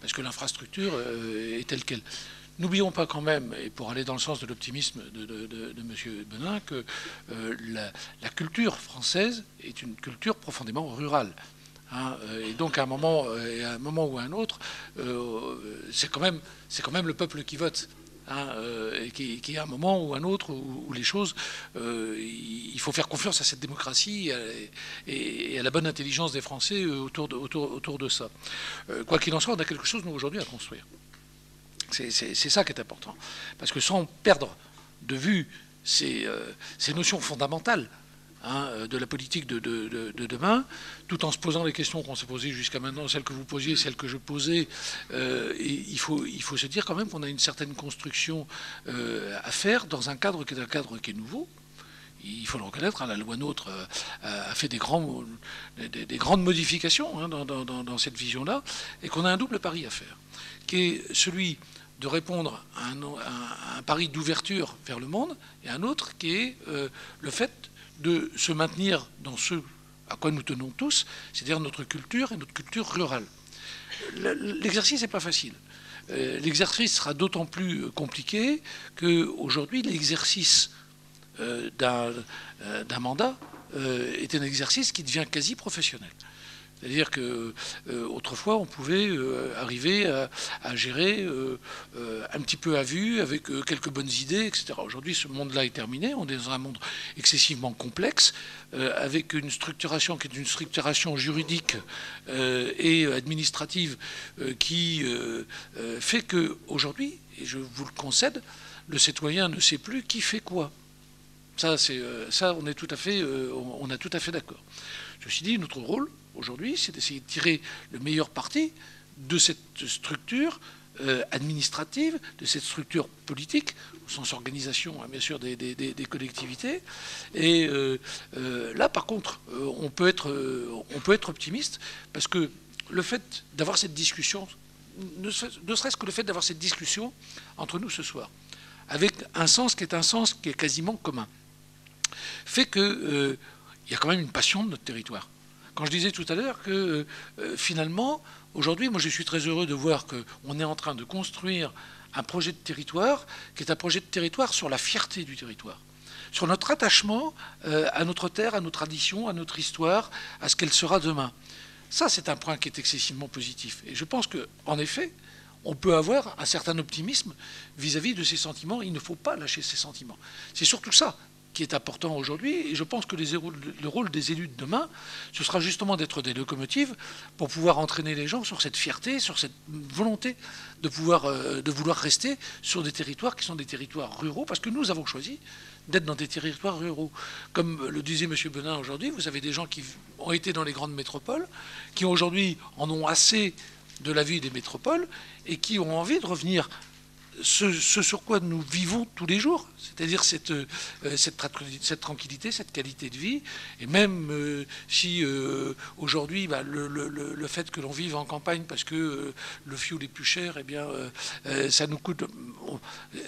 parce que l'infrastructure est telle qu'elle. N'oublions pas quand même, et pour aller dans le sens de l'optimisme de M. Benin, que la culture française est une culture profondément rurale. Hein, et donc à un moment ou à un autre, c'est quand même le peuple qui vote. Hein, et qui à un moment ou un autre où les choses, il faut faire confiance à cette démocratie et à la bonne intelligence des Français autour de ça. Quoi qu'il en soit, on a quelque chose, nous, aujourd'hui, à construire. C'est ça qui est important. Parce que sans perdre de vue ces notions fondamentales de la politique de demain, tout en se posant les questions qu'on s'est posées jusqu'à maintenant, celles que vous posiez, celles que je posais, il faut se dire quand même qu'on a une certaine construction à faire dans un cadre qui est nouveau. Il faut le reconnaître, la loi NOTRe a fait des grandes modifications dans cette vision-là, et qu'on a un double pari à faire, qui est celui de répondre à un pari d'ouverture vers le monde, et un autre qui est le fait de se maintenir dans ce à quoi nous tenons tous, c'est-à-dire notre culture et notre culture rurale. L'exercice n'est pas facile. L'exercice sera d'autant plus compliqué qu'aujourd'hui, l'exercice d'un mandat est un exercice qui devient quasi professionnel. C'est-à-dire qu'autrefois, on pouvait arriver à gérer un petit peu à vue, avec quelques bonnes idées, etc. Aujourd'hui, ce monde-là est terminé. On est dans un monde excessivement complexe, avec une structuration qui est une structuration juridique et administrative qui fait qu'aujourd'hui, et je vous le concède, le citoyen ne sait plus qui fait quoi. Ça, on est tout à fait d'accord. Ceci dit, notre rôle aujourd'hui, c'est d'essayer de tirer le meilleur parti de cette structure administrative, de cette structure politique, au sens organisation, bien sûr, des collectivités. Et là, par contre, on peut être optimiste, parce que le fait d'avoir cette discussion, ne serait-ce que le fait d'avoir cette discussion entre nous ce soir, avec un sens qui est quasiment commun, fait qu'il y a quand même une passion de notre territoire. Quand je disais tout à l'heure que finalement, aujourd'hui, moi je suis très heureux de voir qu'on est en train de construire un projet de territoire qui est un projet de territoire sur la fierté du territoire, sur notre attachement à notre terre, à nos traditions, à notre histoire, à ce qu'elle sera demain. Ça, c'est un point qui est excessivement positif. Et je pense qu'en effet, on peut avoir un certain optimisme vis-à-vis de ces sentiments. Il ne faut pas lâcher ces sentiments. C'est surtout ça qui est important aujourd'hui, et je pense que le rôle des élus de demain, ce sera justement d'être des locomotives pour pouvoir entraîner les gens sur cette fierté, sur cette volonté de vouloir rester sur des territoires qui sont des territoires ruraux, parce que nous avons choisi d'être dans des territoires ruraux. Comme le disait M. Benin aujourd'hui, vous avez des gens qui ont été dans les grandes métropoles, qui aujourd'hui en ont assez de la vie des métropoles, et qui ont envie de revenir ce sur quoi nous vivons tous les jours, c'est-à-dire cette tranquillité, cette qualité de vie. Et même si aujourd'hui, le fait que l'on vive en campagne parce que le fioul est plus cher, eh bien, ça nous coûte...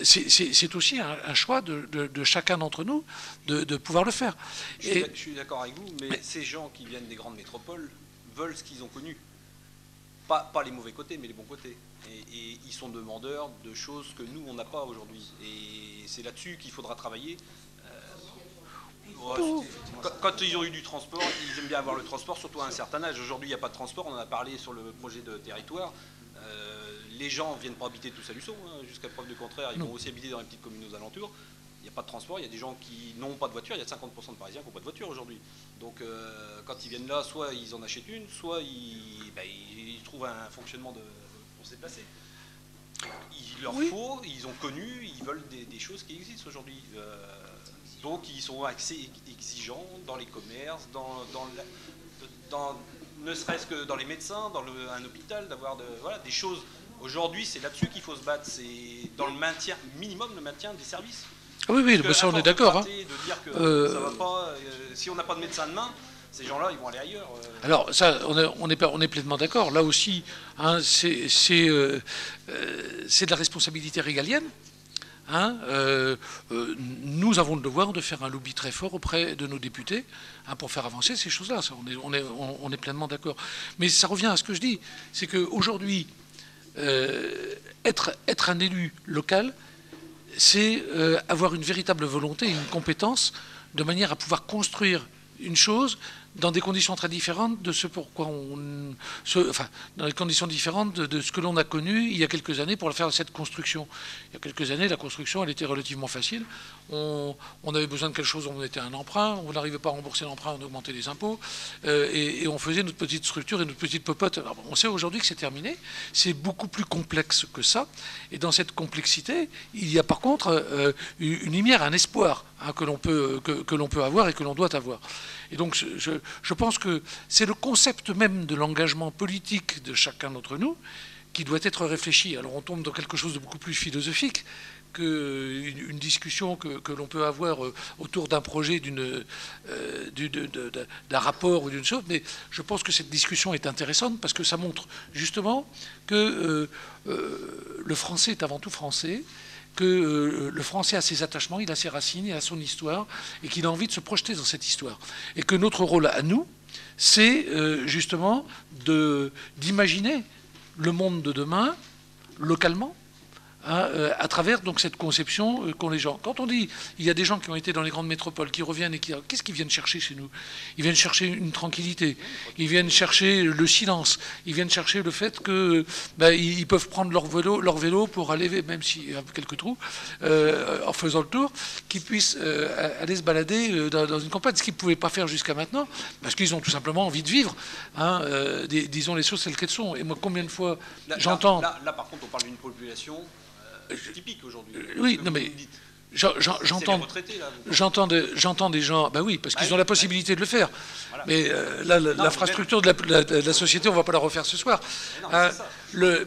C'est aussi un choix de chacun d'entre nous de pouvoir le faire. Je suis d'accord avec vous, mais ces gens qui viennent des grandes métropoles veulent ce qu'ils ont connu. Pas les mauvais côtés, mais les bons côtés. Et ils sont demandeurs de choses que nous, on n'a pas aujourd'hui. Et c'est là-dessus qu'il faudra travailler. Quand ils ont eu du transport, ils aiment bien avoir le transport, surtout à un certain âge. Aujourd'hui, il n'y a pas de transport. On en a parlé sur le projet de territoire. Les gens ne viennent pas habiter tous à Luçon, jusqu'à preuve du contraire. Ils vont aussi habiter dans les petites communes aux alentours. n'y a pas de transport, il y a des gens qui n'ont pas de voiture, il y a 50% de Parisiens qui n'ont pas de voiture aujourd'hui. Donc quand ils viennent là, soit ils en achètent une, soit ils trouvent un fonctionnement pour se déplacer. Il leur faut, ils ont connu, ils veulent des choses qui existent aujourd'hui. Donc ils sont assez exigeants dans les commerces, ne serait-ce que dans les médecins, dans un hôpital, d'avoir des choses. Aujourd'hui, c'est là-dessus qu'il faut se battre, c'est dans le maintien, minimum le maintien des services. Oui, ça on est d'accord. De dire que ça va pas, si on n'a pas de médecin demain, ces gens-là, ils vont aller ailleurs. Alors ça, on est pleinement d'accord. Là aussi, hein, c'est de la responsabilité régalienne. Hein, nous avons le devoir de faire un lobby très fort auprès de nos députés, hein, pour faire avancer ces choses-là. On est pleinement d'accord. Mais ça revient à ce que je dis, c'est qu'aujourd'hui, être un élu local, c'est avoir une véritable volonté et une compétence de manière à pouvoir construire une chose dans des conditions très différentes de ce pourquoi dans des conditions différentes de ce que l'on a connu il y a quelques années pour faire cette construction. Il y a quelques années, la construction, elle était relativement facile. On avait besoin de quelque chose, on mettait un emprunt, on n'arrivait pas à rembourser l'emprunt, on augmentait les impôts, et on faisait notre petite structure et notre petite popote. Alors, on sait aujourd'hui que c'est terminé. C'est beaucoup plus complexe que ça. Et dans cette complexité, il y a par contre une lumière, un espoir, hein, que l'on peut avoir et que l'on doit avoir. Et donc je pense que c'est le concept même de l'engagement politique de chacun d'entre nous qui doit être réfléchi. Alors on tombe dans quelque chose de beaucoup plus philosophique qu'une discussion que l'on peut avoir autour d'un projet, d'un rapport ou d'une chose. Mais je pense que cette discussion est intéressante parce que ça montre justement que le français est avant tout français, que le français a ses attachements, il a ses racines, il a son histoire, et qu'il a envie de se projeter dans cette histoire. Et que notre rôle à nous, c'est justement d'imaginer le monde de demain, localement, hein, à travers donc cette conception qu'ont les gens. Quand on dit, il y a des gens qui ont été dans les grandes métropoles, qui reviennent et qu'est-ce qu'ils viennent chercher chez nous? Ils viennent chercher une tranquillité, ils viennent chercher le silence, ils viennent chercher le fait que ils peuvent prendre leur vélo pour aller, même s'il y a quelques trous, en faisant le tour, qu'ils puissent aller se balader dans une campagne, ce qu'ils ne pouvaient pas faire jusqu'à maintenant, parce qu'ils ont tout simplement envie de vivre. Hein, disons les choses telles qu'elles sont. Et moi, combien de fois j'entends... Là, par contre, on parle d'une population... typique aujourd'hui. Oui, non mais j'entends des gens, ben oui, parce qu'ils ont la possibilité de le faire. Voilà. Mais là, l'infrastructure de la société, on ne va pas la refaire ce soir.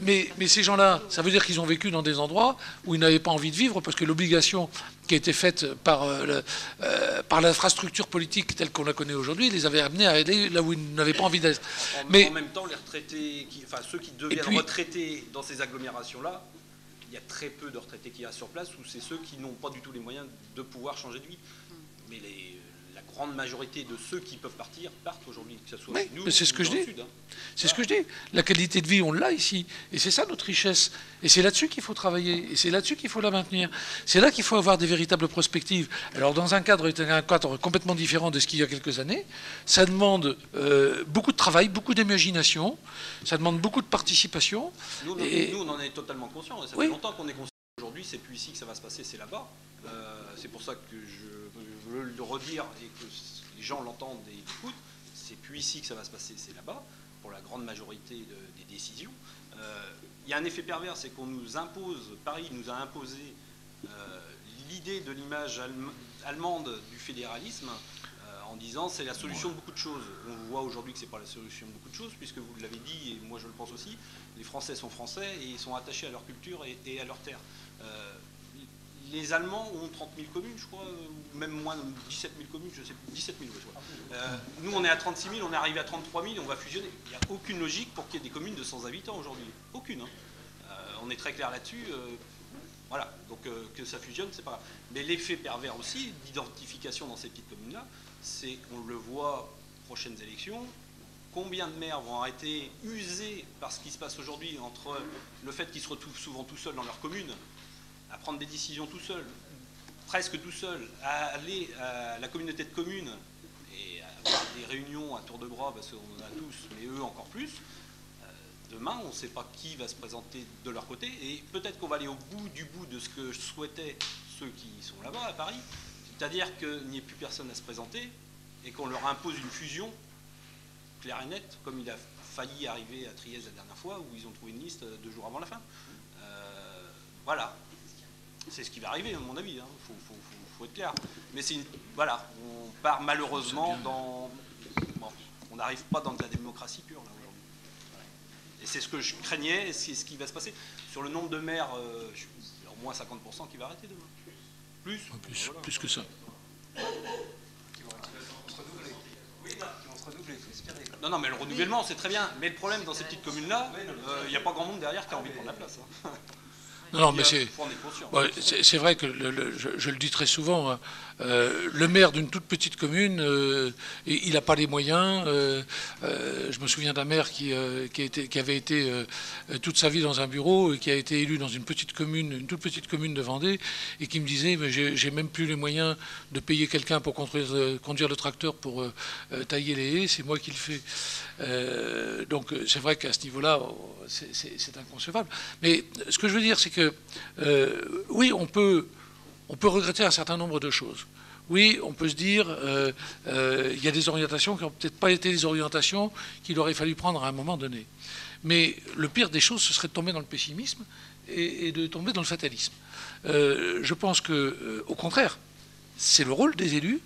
Mais ces gens-là, ça veut dire qu'ils ont vécu dans des endroits où ils n'avaient pas envie de vivre, parce que l'obligation qui a été faite par l'infrastructure politique telle qu'on la connaît aujourd'hui les avait amenés à aller là où ils n'avaient pas envie d'être. En même temps, les retraités, ceux qui deviennent retraités dans ces agglomérations-là, il y a très peu de retraités qui restent sur place, ou c'est ceux qui n'ont pas du tout les moyens de pouvoir changer de vie. Mais la grande majorité de ceux qui peuvent partir partent aujourd'hui, que ce soit chez nous ou dans le sud. C'est ce que je dis. La qualité de vie, on l'a ici. Et c'est ça notre richesse. Et c'est là-dessus qu'il faut travailler. Et c'est là-dessus qu'il faut la maintenir. C'est là qu'il faut avoir des véritables prospectives. Alors dans un cadre complètement différent de ce qu'il y a quelques années, ça demande beaucoup de travail, beaucoup d'imagination, ça demande beaucoup de participation. Nous, on en est totalement conscients. Ça fait longtemps qu'on est conscient. Aujourd'hui, c'est plus ici que ça va se passer, c'est là-bas. C'est pour ça que je veux le redire et que les gens l'entendent et l'écoutent. C'est plus ici que ça va se passer, c'est là-bas, pour la grande majorité des décisions. Il y a un effet pervers, c'est qu'on nous impose, Paris nous a imposé l'idée de l'image allemande du fédéralisme en disant c'est la solution de beaucoup de choses. On voit aujourd'hui que c'est pas la solution de beaucoup de choses, puisque vous l'avez dit, et moi je le pense aussi, les Français sont français et ils sont attachés à leur culture et à leur terre. Les Allemands ont 30 000 communes, je crois, ou même moins, 17 000 communes, je sais plus, 17 000, je crois. Nous, on est à 36 000, on est arrivé à 33 000, on va fusionner. Il n'y a aucune logique pour qu'il y ait des communes de 100 habitants aujourd'hui. Aucune. Hein. On est très clair là-dessus. Voilà, donc que ça fusionne, c'est pas grave. Mais l'effet pervers aussi d'identification dans ces petites communes-là, c'est, on le voit, prochaines élections, combien de maires vont arrêter, usés par ce qui se passe aujourd'hui, entre le fait qu'ils se retrouvent souvent tout seuls dans leur commune, à prendre des décisions tout seul, presque tout seul, à aller à la communauté de communes et à avoir des réunions à tour de bras, parce qu'on en a tous, mais eux encore plus. Demain, on ne sait pas qui va se présenter de leur côté, et peut-être qu'on va aller au bout du bout de ce que je souhaitais ceux qui sont là-bas à Paris, c'est-à-dire qu'il n'y ait plus personne à se présenter et qu'on leur impose une fusion claire et nette, comme il a failli arriver à Trieste la dernière fois, où ils ont trouvé une liste 2 jours avant la fin. Voilà. C'est ce qui va arriver, à mon avis. Faut être clair. Mais voilà, on part malheureusement dans... Bon, on n'arrive pas dans de la démocratie pure, là, aujourd'hui. Et c'est ce que je craignais, et c'est ce qui va se passer. Sur le nombre de maires, il y a au moins 50% qui va arrêter demain. Plus. Voilà. Plus que ça. Non, mais le renouvellement, c'est très bien. Mais le problème, dans ces petites communes-là, il n'y a pas grand monde derrière qui a envie de prendre la place. Hein. Non, mais c'est vrai que je le dis très souvent, hein, le maire d'une toute petite commune, il n'a pas les moyens. Je me souviens d'un maire qui avait été toute sa vie dans un bureau et qui a été élu dans une toute petite commune de Vendée, et qui me disait, mais j'ai même plus les moyens de payer quelqu'un pour conduire le tracteur pour tailler les haies, c'est moi qui le fais. Donc c'est vrai qu'à ce niveau-là, c'est inconcevable. Mais ce que je veux dire, c'est que oui, on peut regretter un certain nombre de choses. Oui, on peut se dire, il y a des orientations qui n'ont peut-être pas été les orientations qu'il aurait fallu prendre à un moment donné. Mais le pire des choses, ce serait de tomber dans le pessimisme et de tomber dans le fatalisme. Je pense que, au contraire, c'est le rôle des élus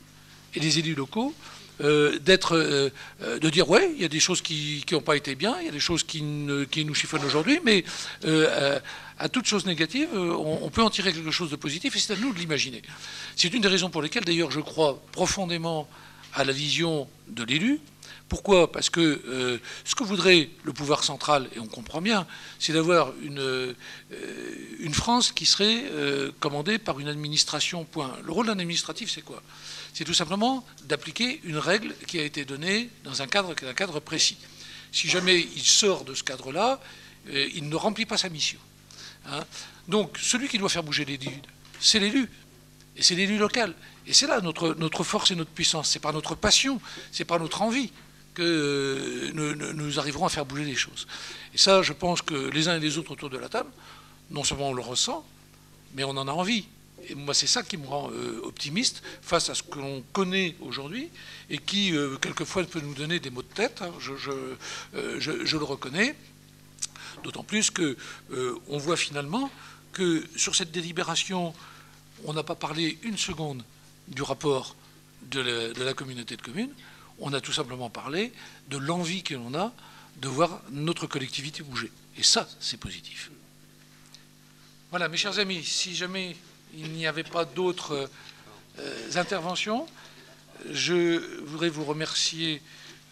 et des élus locaux de dire ouais, il y a des choses qui n'ont pas été bien, il y a des choses qui nous chiffonnent aujourd'hui, mais à toute chose négative, on peut en tirer quelque chose de positif, et c'est à nous de l'imaginer. C'est une des raisons pour lesquelles, d'ailleurs, je crois profondément à la vision de l'élu. Pourquoi ? Parce que ce que voudrait le pouvoir central, et on comprend bien, c'est d'avoir une France qui serait commandée par une administration, point. Le rôle d'un administratif, c'est quoi ? C'est tout simplement d'appliquer une règle qui a été donnée dans un cadre précis. Si jamais il sort de ce cadre-là, il ne remplit pas sa mission. Hein ? Donc, celui qui doit faire bouger les lignes, c'est l'élu. Et c'est l'élu local. Et c'est là notre force et notre puissance. C'est par notre passion, c'est par notre envie que nous arriverons à faire bouger les choses. Et ça, je pense que les uns et les autres autour de la table, non seulement on le ressent, mais on en a envie. Et moi, c'est ça qui me rend optimiste face à ce que l'on connaît aujourd'hui et qui, quelquefois, peut nous donner des maux de tête. Hein, je le reconnais. D'autant plus qu'on voit finalement que sur cette délibération, on n'a pas parlé une seconde du rapport de la communauté de communes. On a tout simplement parlé de l'envie que l'on a de voir notre collectivité bouger. Et ça, c'est positif. Voilà, mes chers amis, si jamais il n'y avait pas d'autres interventions, je voudrais vous remercier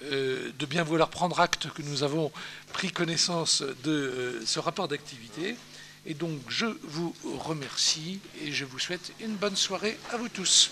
de bien vouloir prendre acte que nous avons pris connaissance de ce rapport d'activité. Et donc, je vous remercie et je vous souhaite une bonne soirée à vous tous.